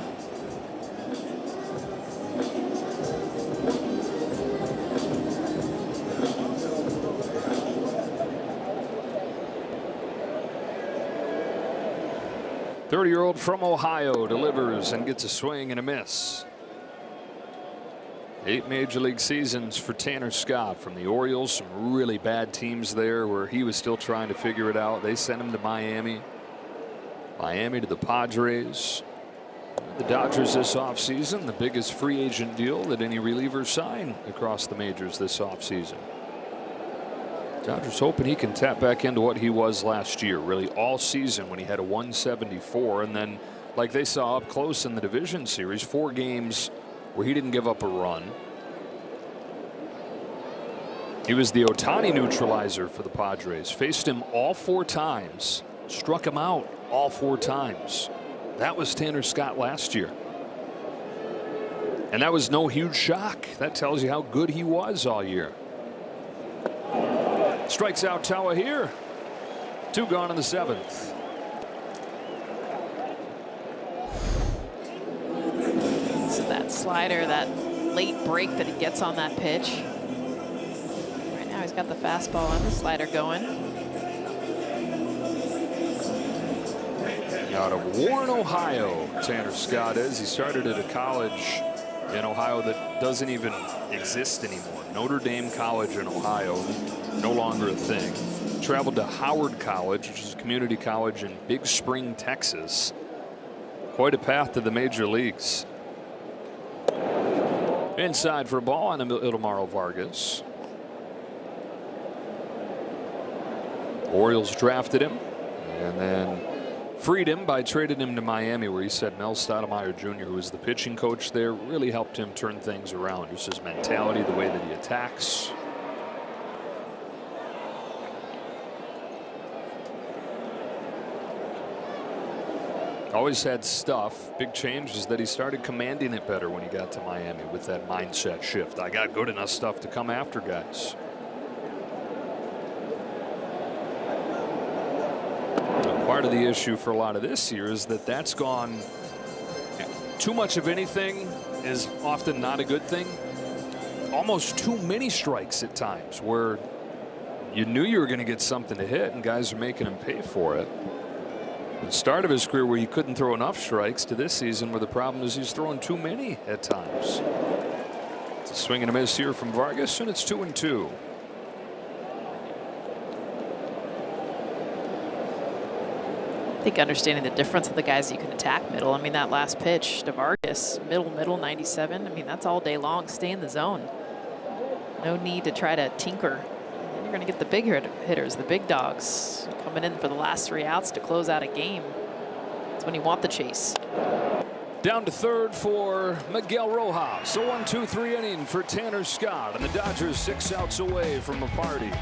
[SPEAKER 1] 30-year-old from Ohio delivers and gets a swing and a miss. 8 major league seasons for Tanner Scott from the Orioles. Some really bad teams there where he was still trying to figure it out. They sent him to Miami. Miami to the Padres. The Dodgers this offseason, the biggest free agent deal that any reliever signed across the majors this offseason. Dodgers hoping he can tap back into what he was last year, really all season when he had a 174, and then like they saw up close in the division series, 4 games where he didn't give up a run. He was the Ohtani neutralizer for the Padres. Faced him all 4 times, struck him out all 4 times. That was Tanner Scott last year. And that was no huge shock. That tells you how good he was all year. Strikes out Tawa here. 2 gone in the 7th.
[SPEAKER 2] This is that slider, that late break that he gets on that pitch. Right now he's got the fastball and the slider going.
[SPEAKER 1] Out of Warren, Ohio, Tanner Scott is. He started at a college in Ohio that doesn't even exist anymore. Notre Dame College in Ohio, no longer a thing. Traveled to Howard College, which is a community college in Big Spring, Texas. Quite a path to the major leagues. Inside for a ball on Ildomaro Vargas. Orioles drafted him and then freed him by trading him to Miami, where he said Mel Stoudemire Jr., who was the pitching coach there, really helped him turn things around. Just his mentality, the way that he attacks. Always had stuff. Big change is that he started commanding it better when he got to Miami with that mindset shift. I got good enough stuff to come after guys. Part of the issue for a lot of this year is that that's gone. Too much of anything is often not a good thing. Almost too many strikes at times where you knew you were going to get something to hit and guys are making him pay for it. The start of his career where he couldn't throw enough strikes to this season where the problem is he's throwing too many at times. It's a swing and a miss here from Vargas, and it's 2-2.
[SPEAKER 2] I think understanding the difference of the guys you can attack middle. I mean, that last pitch to Vargas, middle 97. I mean, that's all day long. Stay in the zone. No need to try to tinker. And then you're going to get the big hitters, the big dogs, coming in for the last 3 outs to close out a game. That's when you want the chase.
[SPEAKER 1] Down to third for Miguel Rojas. A 1-2-3 inning for Tanner Scott, and the Dodgers 6 outs away from a party.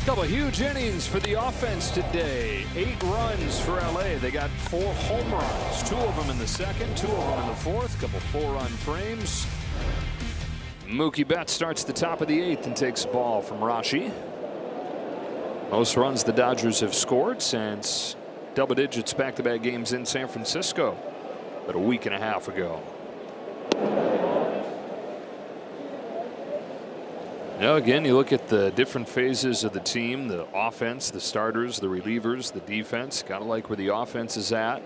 [SPEAKER 1] Couple huge innings for the offense today. 8 runs for LA. They got 4 home runs. 2 of them in the second, 2 of them in the fourth. Couple 4-run frames. Mookie Betts starts the top of the 8th and takes the ball from Rashi. Most runs the Dodgers have scored since double digits back-to-back games in San Francisco about a week and a half ago. Now again, you look at the different phases of the team, the offense, the starters, the relievers, the defense. Kind of like where the offense is at,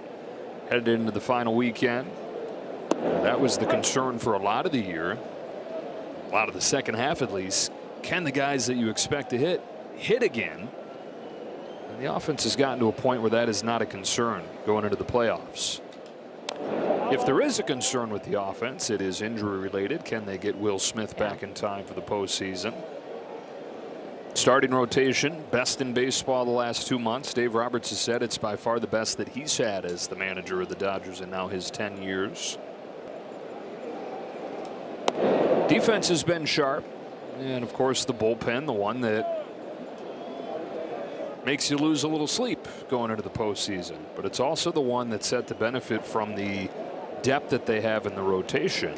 [SPEAKER 1] headed into the final weekend. That was the concern for a lot of the year, a lot of the second half at least. Can the guys that you expect to hit again? And the offense has gotten to a point where that is not a concern going into the playoffs. If there is a concern with the offense, it is injury related. Can they get Will Smith back in time for the postseason? Starting rotation, best in baseball the last 2 months. Dave Roberts has said it's by far the best that he's had as the manager of the Dodgers in now his 10 years. Defense has been sharp. And of course the bullpen, the one that makes you lose a little sleep going into the postseason. But it's also the one that's set to benefit from the depth that they have in the rotation,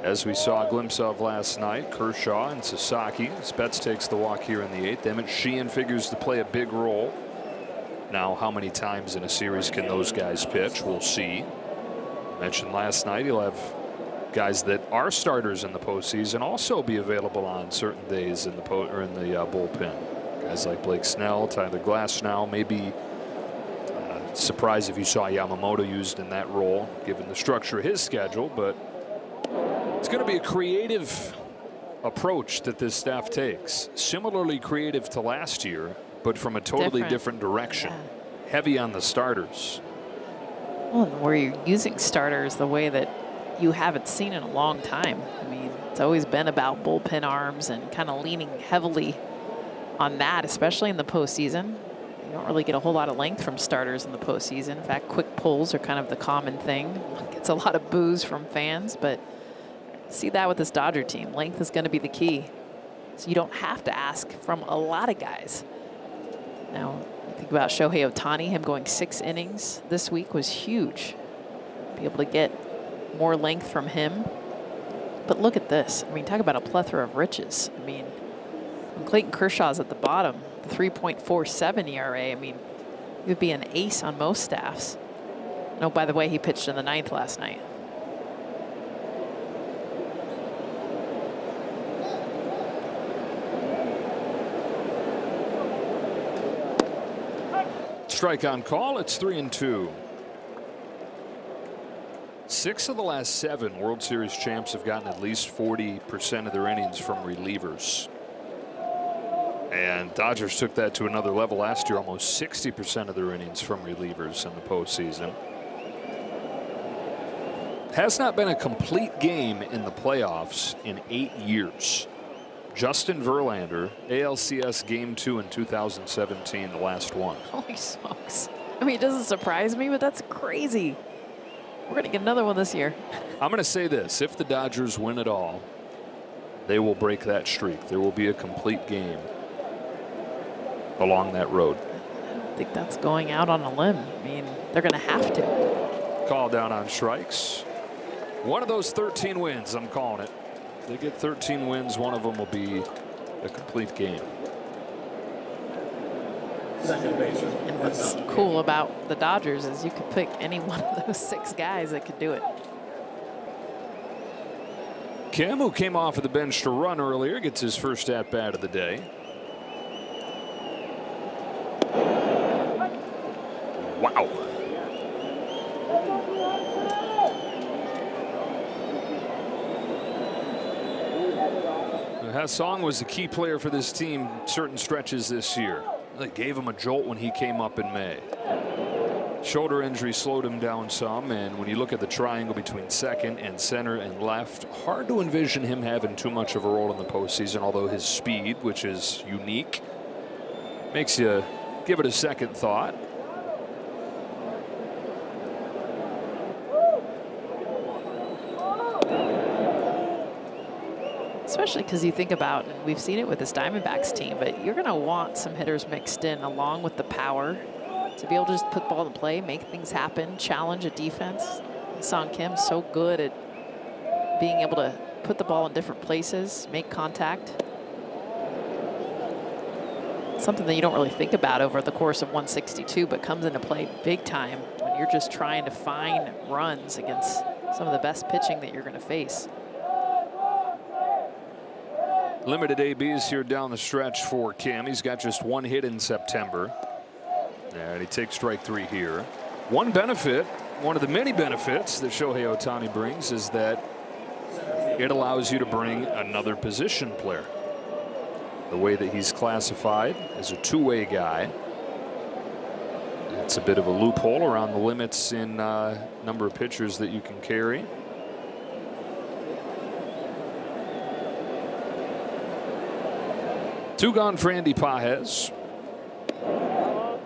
[SPEAKER 1] as we saw a glimpse of last night. Kershaw and Sasaki. Betts takes the walk here in the 8th. Emmett Sheehan figures to play a big role. Now, how many times in a series can those guys pitch? We'll see. I mentioned last night he'll have guys that are starters in the postseason also be available on certain days in the bullpen. Guys like Blake Snell, Tyler Glasnow, maybe surprised if you saw Yamamoto used in that role given the structure of his schedule, but it's going to be a creative approach that this staff takes. Similarly creative to last year, but from a totally different direction.
[SPEAKER 2] Yeah.
[SPEAKER 1] Heavy on the starters.
[SPEAKER 2] Well, where you're using starters the way that you haven't seen in a long time. I mean, it's always been about bullpen arms and kind of leaning heavily on that, especially in the postseason. You don't really get a whole lot of length from starters in the postseason. In fact, quick pulls are kind of the common thing. Gets a lot of boos from fans, but see that with this Dodger team. Length is going to be the key. So you don't have to ask from a lot of guys. Now, think about Shohei Ohtani. Him going 6 innings this week was huge. Be able to get more length from him. But look at this. I mean, talk about a plethora of riches. I mean, when Clayton Kershaw's at the bottom, 3.47 ERA. I mean, he would be an ace on most staffs. Oh, by the way, he pitched in the 9th last night.
[SPEAKER 1] Strike on call. It's 3-2. 6 of the last 7 World Series champs have gotten at least 40% of their innings from relievers. And Dodgers took that to another level last year, almost 60% of their innings from relievers in the postseason. Has not been a complete game in the playoffs in 8 years. Justin Verlander, ALCS Game 2 in 2017, the last one.
[SPEAKER 2] Holy smokes. I mean, it doesn't surprise me, but that's crazy. We're going to get another one this year.
[SPEAKER 1] I'm going to say this. If the Dodgers win it all, they will break that streak. There will be a complete game along that road.
[SPEAKER 2] I don't think that's going out on a limb. I mean, they're going to have to.
[SPEAKER 1] Call down on strikes. One of those 13 wins, I'm calling it. If they get 13 wins, one of them will be a complete game.
[SPEAKER 2] And what's cool about the Dodgers is you could pick any one of those 6 guys that could do it.
[SPEAKER 1] Kim, who came off of the bench to run earlier, gets his first at-bat of the day. Wow. Hassan was a key player for this team certain stretches this year. They gave him a jolt when he came up in May. Shoulder injury slowed him down some, and when you look at the triangle between second and center and left, hard to envision him having too much of a role in the postseason, although his speed, which is unique, makes you give it a second thought.
[SPEAKER 2] Especially because you think about, and we've seen it with this Diamondbacks team, but you're going to want some hitters mixed in along with the power to be able to just put the ball in play, make things happen, challenge a defense. Sung Kim so good at being able to put the ball in different places, make contact. Something that you don't really think about over the course of 162, but comes into play big time when you're just trying to find runs against some of the best pitching that you're going to face.
[SPEAKER 1] Limited ABs here down the stretch for Kim. He's got just 1 hit in September. And he takes strike 3 here. One benefit, one of the many benefits that Shohei Ohtani brings is that it allows you to bring another position player. The way that he's classified as a two-way guy. It's a bit of a loophole around the limits in number of pitchers that you can carry. Two gone for Andy Pages.
[SPEAKER 2] Now,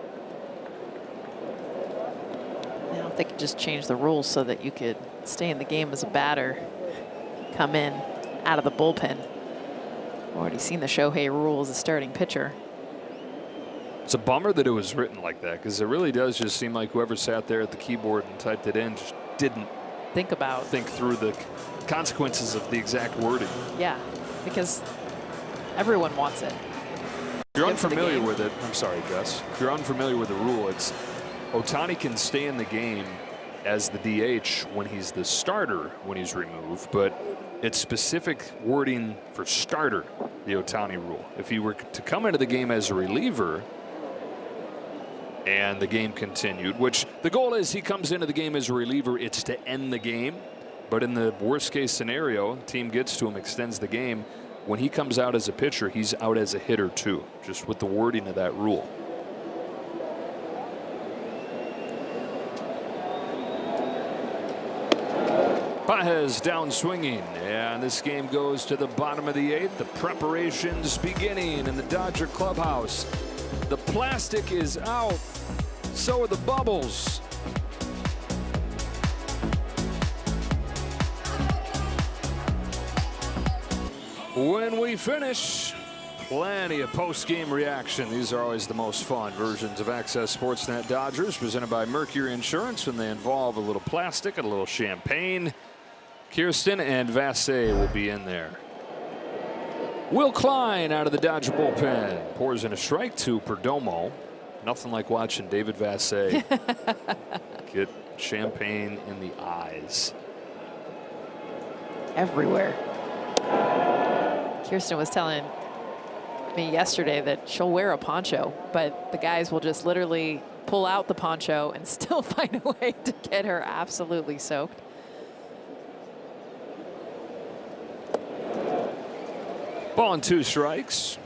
[SPEAKER 2] if they could just change the rules so that you could stay in the game as a batter, come in out of the bullpen. Already seen the Shohei rule as a starting pitcher.
[SPEAKER 1] It's a bummer that it was written like that, because it really does just seem like whoever sat there at the keyboard and typed it in just didn't think through the consequences of the exact wording.
[SPEAKER 2] Yeah, because everyone wants it.
[SPEAKER 1] If you're unfamiliar with it, I'm sorry, Gus. If you're unfamiliar with the rule, it's Ohtani can stay in the game as the DH when he's the starter when he's removed, but it's specific wording for starter, the Ohtani rule. If he were to come into the game as a reliever and the game continued, which the goal is he comes into the game as a reliever, it's to end the game. But in the worst case scenario, team gets to him, extends the game. When he comes out as a pitcher, he's out as a hitter too, just with the wording of that rule. Pages down swinging, and this game goes to the bottom of the 8th. The preparations beginning in the Dodger clubhouse. The plastic is out, so are the bubbles. When we finish, plenty of post-game reaction. These are always the most fun versions of Access Sportsnet Dodgers, presented by Mercury Insurance, when they involve a little plastic and a little champagne. Kirsten and Vassay will be in there. Will Klein out of the Dodger bullpen pours in a strike to Perdomo. Nothing like watching David Vassay get champagne in the eyes.
[SPEAKER 2] Everywhere. Kirsten was telling me yesterday that she'll wear a poncho, but the guys will just literally pull out the poncho and still find a way to get her absolutely soaked.
[SPEAKER 1] Ball and 2 strikes.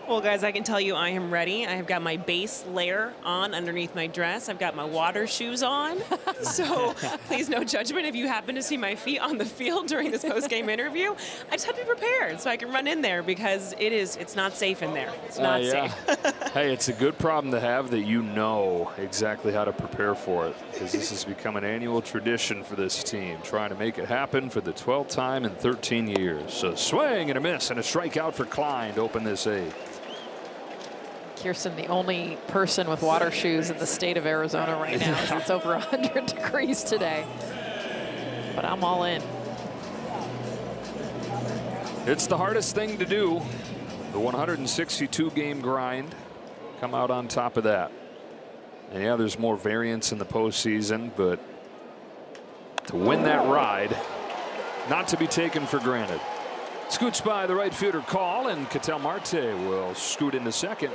[SPEAKER 5] Well, guys, I can tell you I am ready. I have got my base layer on underneath my dress. I've got my water shoes on. So please, no judgment if you happen to see my feet on the field during this post-game interview. I just have to be prepared so I can run in there, because it's not safe in there. It's not safe.
[SPEAKER 1] Hey, it's a good problem to have that you know exactly how to prepare for it, because this has become an annual tradition for this team, trying to make it happen for the 12th time in 13 years. So swing and a miss and a strikeout for Klein to open this 8th.
[SPEAKER 2] Kirsten, the only person with water shoes in the state of Arizona right now, as it's over 100 degrees today. But I'm all in.
[SPEAKER 1] It's the hardest thing to do. The 162 game grind. Come out on top of that. And yeah, there's more variance in the postseason, but to win that ride, not to be taken for granted. Scoots by the right fielder call, and Ketel Marte will scoot into second.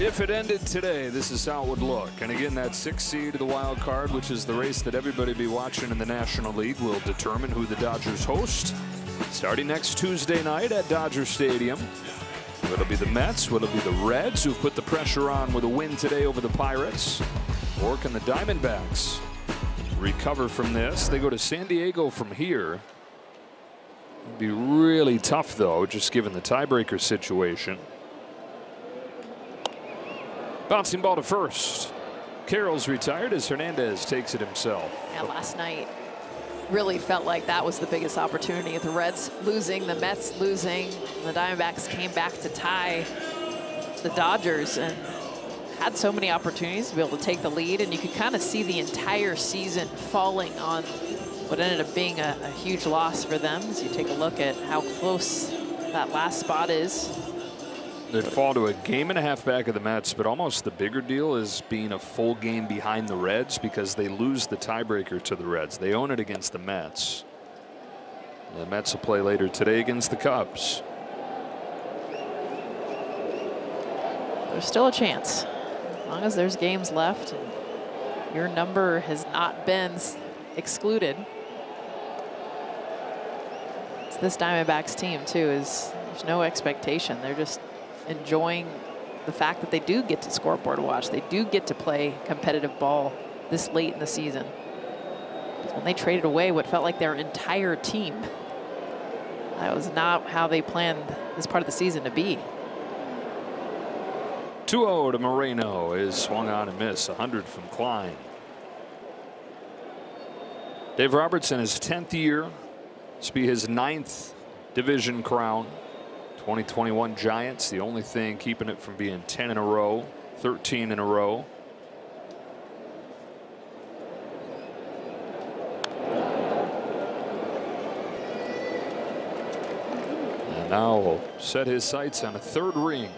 [SPEAKER 1] If it ended today, this is how it would look. And again, that 6th seed of the wild card, which is the race that everybody be watching in the National League, will determine who the Dodgers host starting next Tuesday night at Dodger Stadium. Will it be the Mets? Will it be the Reds, who've put the pressure on with a win today over the Pirates? Or can the Diamondbacks recover from this? They go to San Diego from here. It'd be really tough, though, just given the tiebreaker situation. Bouncing ball to first. Carroll's retired as Hernandez takes it himself.
[SPEAKER 2] Yeah, last night really felt like that was the biggest opportunity. The Reds losing, the Mets losing, the Diamondbacks came back to tie the Dodgers and had so many opportunities to be able to take the lead, and you could kind of see the entire season falling on what ended up being a huge loss for them. As you take a look at how close that last spot is.
[SPEAKER 1] They'd fall to a game and a half back of the Mets, but almost the bigger deal is being a full game behind the Reds, because they lose the tiebreaker to the Reds. They own it against the Mets. The Mets will play later today against the Cubs.
[SPEAKER 2] There's still a chance, as long as there's games left and your number has not been excluded. It's this Diamondbacks team too. There's no expectation. They're just enjoying the fact that they do get to scoreboard watch. They do get to play competitive ball this late in the season. Because when they traded away what felt like their entire team, that was not how they planned this part of the season to be.
[SPEAKER 1] 2-0 to Moreno is swung on and missed. 100 from Klein. Dave Robertson, his 10th year. This will be his 9th division crown. 2021 Giants, the only thing keeping it from being 10 in a row. 13 in a row. And now will set his sights on a third ring.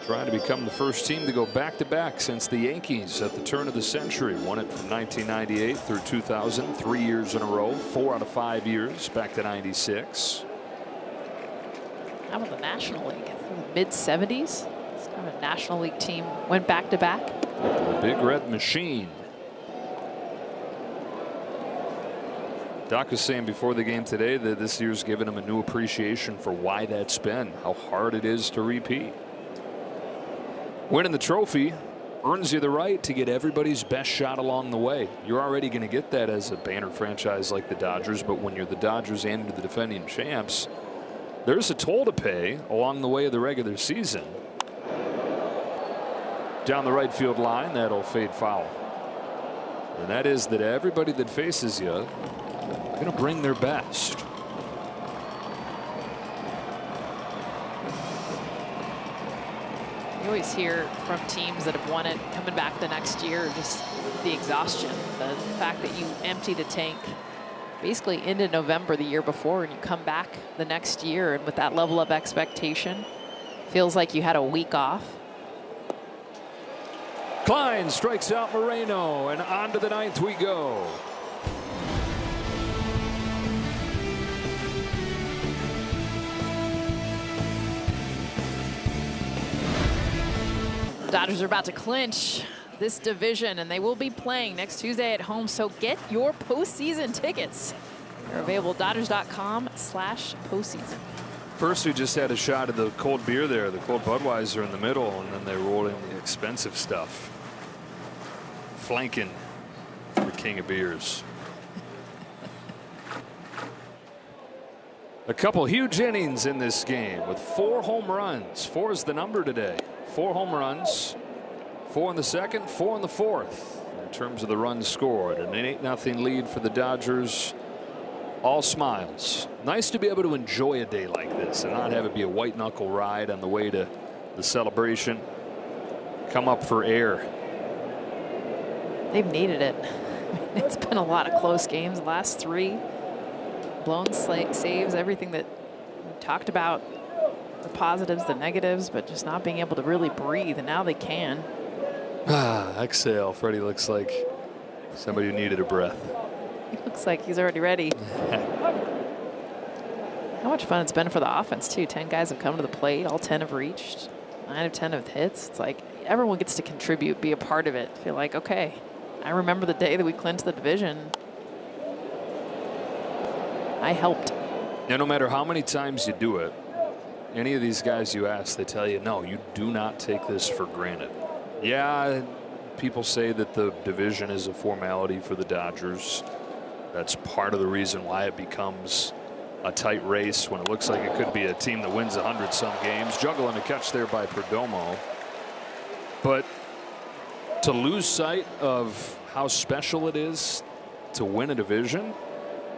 [SPEAKER 1] Trying to become the first team to go back-to-back since the Yankees at the turn of the century. Won it from 1998 through 2000, 3 years in a row, 4 out of 5 years back to 96.
[SPEAKER 2] How about the National League? Mid-70s? This kind of a National League team went back-to-back.
[SPEAKER 1] The Big Red Machine. Doc was saying before the game today that this year's given him a new appreciation for why that's been, how hard it is to repeat. Winning the trophy earns you the right to get everybody's best shot along the way. You're already going to get that as a banner franchise like the Dodgers, but when you're the Dodgers and the defending champs, there's a toll to pay along the way of the regular season. Down the right field line, that'll fade foul. And that is that everybody that faces you going to bring their best.
[SPEAKER 2] You always hear from teams that have won it coming back the next year, just the exhaustion, the fact that you empty the tank basically into November the year before and you come back the next year, and with that level of expectation, feels like you had a week off.
[SPEAKER 1] Klein strikes out Moreno, and on to the ninth we go.
[SPEAKER 2] Dodgers are about to clinch this division, and they will be playing next Tuesday at home. So get your postseason tickets. They're available at Dodgers.com/postseason.
[SPEAKER 1] First, we just had a shot of the cold beer there, the cold Budweiser in the middle, and then they rolled in the expensive stuff. Flanking the king of beers. A couple huge innings in this game with 4 home runs. 4 is the number today. 4 home runs, 4 in the second, 4 in the fourth. In terms of the runs scored, an 8-0 lead for the Dodgers. All smiles. Nice to be able to enjoy a day like this and not have it be a white knuckle ride on the way to the celebration. Come up for air.
[SPEAKER 2] They've needed it. It's been a lot of close games. The last 3 blown saves, everything that we talked about, the positives, the negatives, but just not being able to really breathe, and now they can.
[SPEAKER 1] Exhale. Freddie looks like somebody who needed a breath.
[SPEAKER 2] He looks like he's already ready. How much fun it's been for the offense, too. 10 guys have come to the plate. All 10 have reached. 9 of 10 have hits. It's like everyone gets to contribute, be a part of it. Feel like, okay, I remember the day that we clinched the division. I helped.
[SPEAKER 1] And no matter how many times you do it, any of these guys you ask, they tell you, no, you do not take this for granted. Yeah, people say that the division is a formality for the Dodgers. That's part of the reason why it becomes a tight race when it looks like it could be a team that wins 100-some games. Juggling a catch there by Perdomo. But to lose sight of how special it is to win a division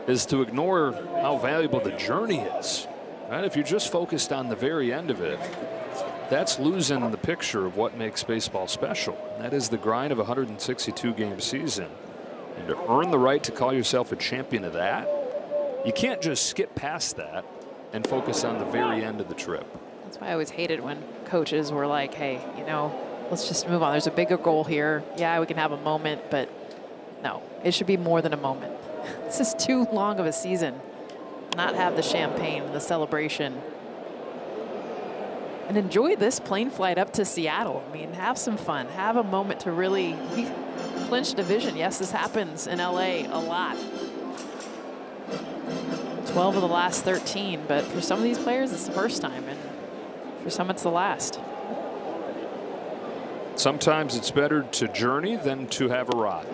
[SPEAKER 1] is to ignore how valuable the journey is. Right? If you're just focused on the very end of it, that's losing the picture of what makes baseball special. And that is the grind of a 162-game season. And to earn the right to call yourself a champion of that, you can't just skip past that and focus on the very end of the trip.
[SPEAKER 2] That's why I always hated when coaches were like, hey, you know, let's just move on. There's a bigger goal here. Yeah, we can have a moment, but no, it should be more than a moment. This is too long of a season. Not have the champagne, the celebration. And enjoy this plane flight up to Seattle. I mean, have some fun. Have a moment to really clinch division. Yes, this happens in LA a lot. 12 of the last 13, but for some of these players, it's the first time, and for some, it's the last.
[SPEAKER 1] Sometimes it's better to journey than to have arrived.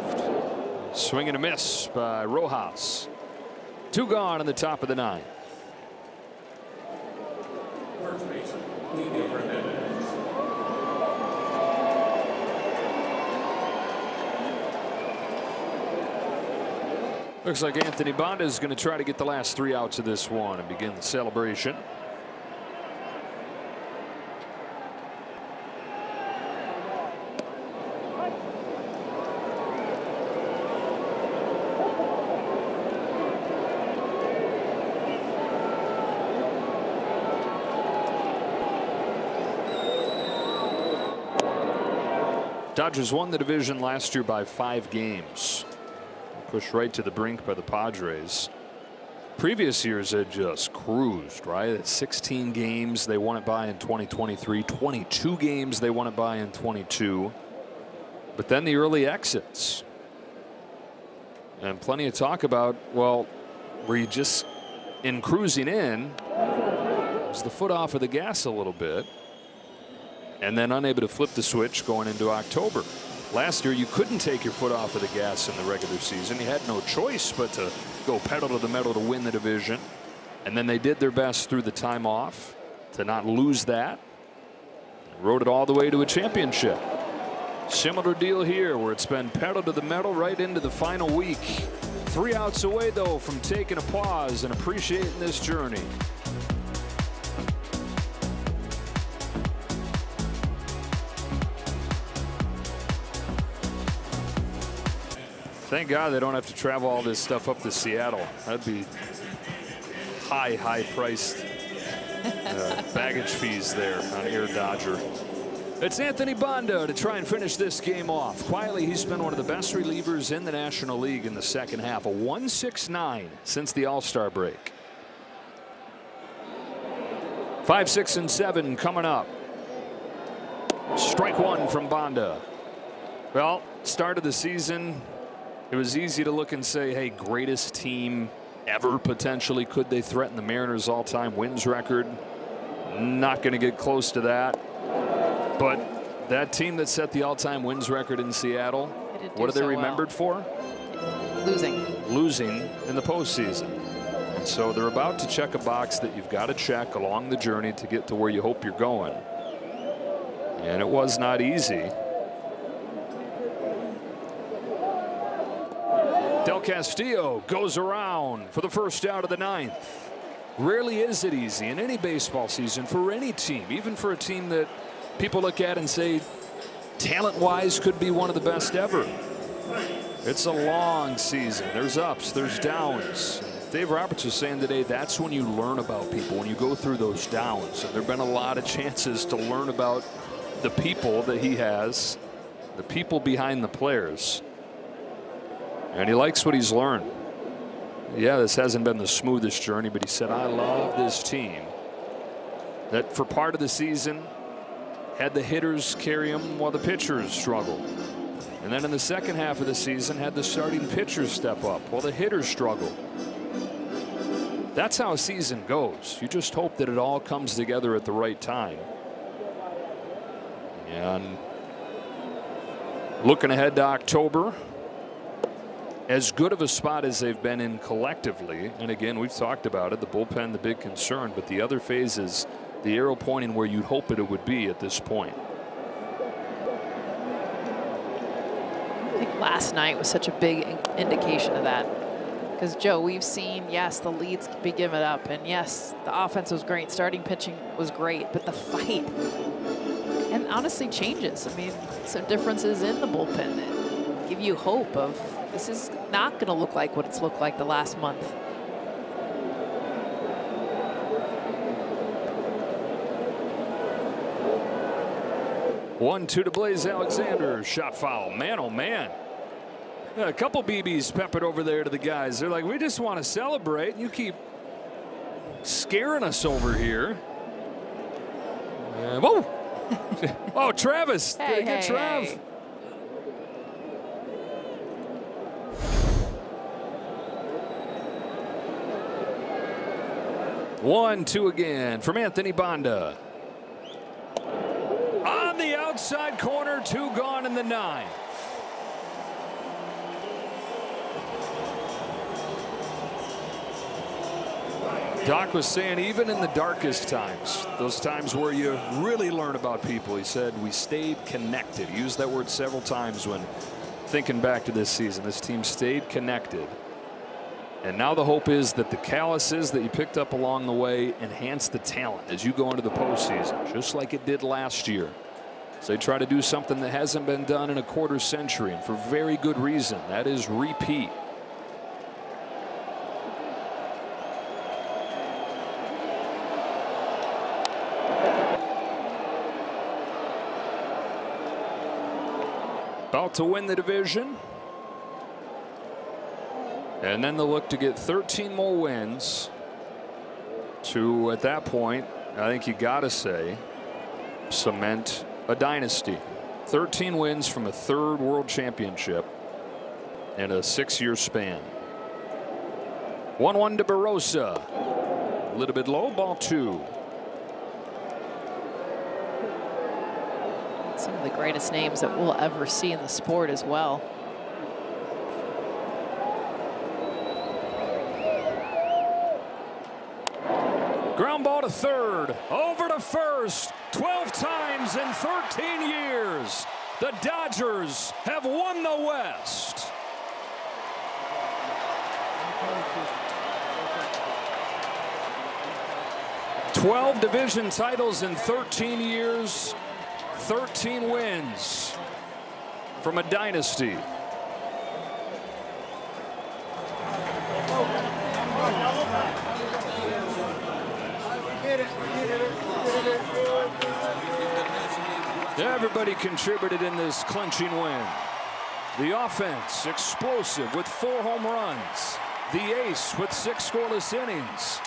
[SPEAKER 1] Swing and a miss by Rojas. 2 gone in the top of the 9th. Looks like Anthony Bonda is going to try to get the last 3 outs of this one and begin the celebration. Dodgers won the division last year by 5 games. Pushed right to the brink by the Padres. Previous years had just cruised, right? At 16 games they won it by in 2023. 22 games they won it by in 22. But then the early exits. And plenty of talk about, well, were you just in cruising in? Was the foot off of the gas a little bit? And then unable to flip the switch going into October. Last year, you couldn't take your foot off of the gas in the regular season. You had no choice but to go pedal to the metal to win the division. And then they did their best through the time off to not lose that. Rode it all the way to a championship. Similar deal here where it's been pedal to the metal right into the final week. 3 outs away, though, from taking a pause and appreciating this journey. Thank God they don't have to travel all this stuff up to Seattle. That'd be high priced baggage fees there on Air Dodger. It's Anthony Banda to try and finish this game off. Quietly, he's been one of the best relievers in the National League in the second half. A 1.69 since the All-Star break. 5, 6, and 7 coming up. Strike one from Banda. Well, start of the season, it was easy to look and say, hey, greatest team ever potentially. Could they threaten the Mariners' all-time wins record? Not going to get close to that. But that team that set the all-time wins record in Seattle, what are they remembered for?
[SPEAKER 2] Losing.
[SPEAKER 1] Losing in the postseason. And so they're about to check a box that you've got to check along the journey to get to where you hope you're going. And it was not easy. Del Castillo goes around for the first out of the 9th. Rarely is it easy in any baseball season for any team, even for a team that people look at and say talent-wise could be one of the best ever. It's a long season. There's ups, there's downs. Dave Roberts was saying today that's when you learn about people, when you go through those downs. And there have been a lot of chances to learn about the people that he has, the people behind the players. And he likes what he's learned. Yeah, this hasn't been the smoothest journey, but he said, I love this team. That for part of the season had the hitters carry him while the pitchers struggled. And then in the second half of the season had the starting pitchers step up while the hitters struggled. That's how a season goes. You just hope that it all comes together at the right time. And looking ahead to October, as good of a spot as they've been in collectively, and again, we've talked about it, the bullpen, the big concern, but the other phase is the arrow pointing where you'd hope it would be at this point.
[SPEAKER 2] I think last night was such a big indication of that. Because, Joe, we've seen, yes, the leads be given up, and yes, the offense was great, starting pitching was great, but the fight, and honestly changes. I mean, some differences in the bullpen that give you hope of this is not going to look like what it's looked like the last month.
[SPEAKER 1] One, two to Blaze Alexander. Shot foul. Man, oh, man. A couple BBs peppered over there to the guys. They're like, we just want to celebrate. You keep scaring us over here. Whoa. Oh, Travis.
[SPEAKER 2] Hey,
[SPEAKER 1] Get Trav.
[SPEAKER 2] Hey.
[SPEAKER 1] 1-2 again from Anthony Banda. On the outside corner, 2 gone in the 9th. Doc was saying even in the darkest times, those times where you really learn about people, he said we stayed connected. He used that word several times when thinking back to this season. This team stayed connected. And now the hope is that the calluses that you picked up along the way enhance the talent as you go into the postseason, just like it did last year. So they try to do something that hasn't been done in a quarter century, and for very good reason. That is repeat. About to win the division. And then they'll look to get 13 more wins to, at that point, I think you got to say, cement a dynasty. 13 wins from a third world championship in a 6-year span. 1-1 to Barossa. A little bit low, ball 2.
[SPEAKER 2] Some of the greatest names that we'll ever see in the sport as well.
[SPEAKER 1] Ground ball to third, over to first. 12 times in 13 years, the Dodgers have won the West. "12 division titles in 13 years, 13 wins from a dynasty." Everybody contributed in this clinching win. The offense explosive with 4 home runs. The ace with 6 scoreless innings.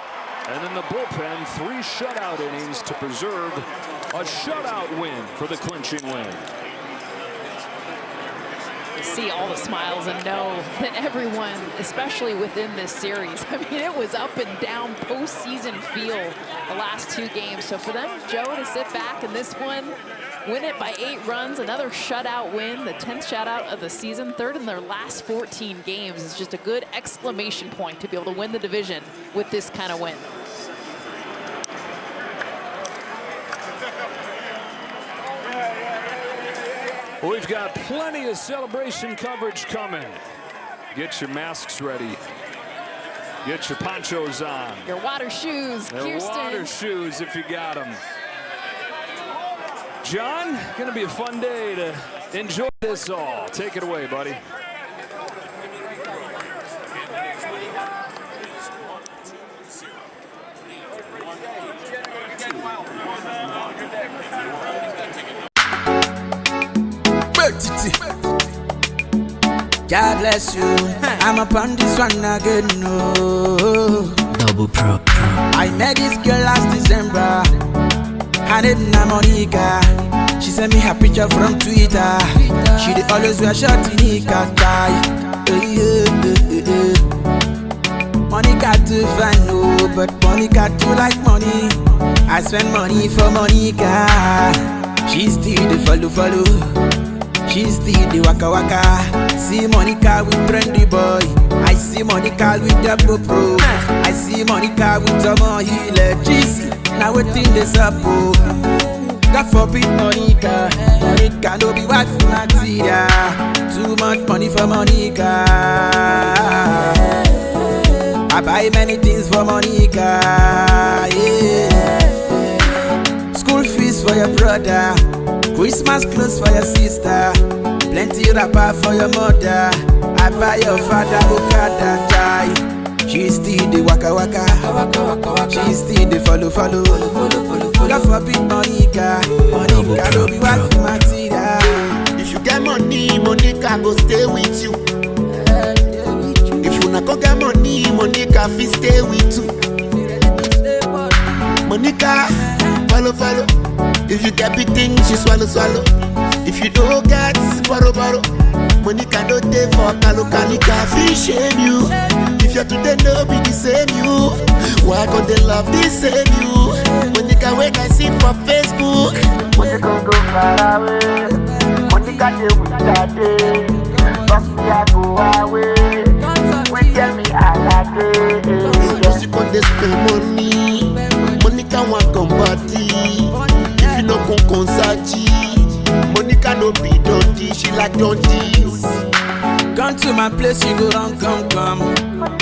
[SPEAKER 1] And then the bullpen 3 shutout innings to preserve a shutout win for the clinching win.
[SPEAKER 2] See all the smiles and know that everyone, especially within this series, I mean, it was up and down postseason feel the last 2 games. So for them, Joe, to sit back in this one, win it by 8 runs, another shutout win, the 10th shutout of the season, 3rd in their last 14 games, is just a good exclamation point to be able to win the division with this kind of win.
[SPEAKER 1] We've got plenty of celebration coverage coming. Get your masks ready. Get your ponchos on.
[SPEAKER 2] Your water shoes,
[SPEAKER 1] Your
[SPEAKER 2] Kirsten.
[SPEAKER 1] water shoes if you got them. John, gonna be a fun day to enjoy this all. Take it away, buddy.
[SPEAKER 6] God bless you. I'm up on this one again. No.
[SPEAKER 7] Double pro.
[SPEAKER 6] I met this girl last December. Her name na Monica. She sent me her picture from Twitter. She dey always wear short Nika tie. Monica too fine, no, but Monica too like money. I spend money for Monica. She still the follow. She still the waka. See Monica with trendy boy. I see Monica with the pro. I see Monica with Tomo Healer. GC, now waiting this up. God forbid Monica. Monica no be wife for material. Too much money for Monica. I buy many things for Monica. Yeah. School fees for your brother. Christmas clothes for your sister. Plenty wrapper for your mother. I buy your father Okada tie. She still the waka. She still the follow. God forbid Monica. Monica no be wife material.
[SPEAKER 8] If you get money, Monica go stay with you. If you not go get money, Monica fit stay with you. Monica, follow. If you get big things, she swallow. If you don't get, borrow. Monica don't take for Kalika, fi shame you. If you're today, no be the same you. Why can't they love the same you? Monica, when I see for Facebook, Monica go far away. Monica, they will start day. Fuck me, I go away. When tell me I like it. Just you can't spend money. Monica want come party. If you no come concert, Monica no be dirty. She like dirties.
[SPEAKER 6] Come to my place, she go run, come.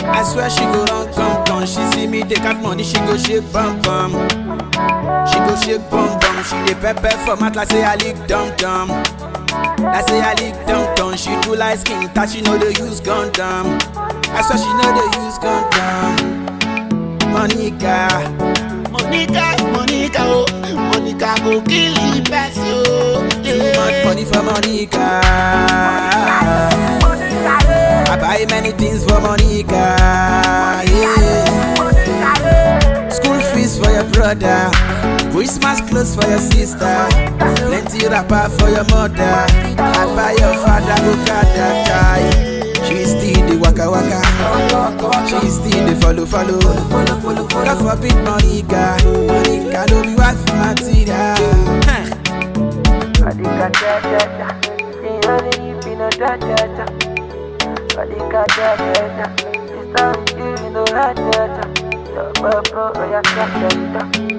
[SPEAKER 6] I swear she go run, come. She see me take out money, she go shake bum. She go shake bum. She dey pepper for mat like say I lick dum-dum. Like say I lick dum-dum. She do like skin that she know they use condom. I swear she know they use condom. Monica,
[SPEAKER 8] oh, Monica go kill the best, yo.
[SPEAKER 6] too much money for Monica. I buy many things for Monica. Yeah. School fees for your brother, Christmas clothes for your sister, plenty wrapper for your mother. I buy your father Okada. She still the waka waka, she still the follow. God forbid Monica don't be wife material. It's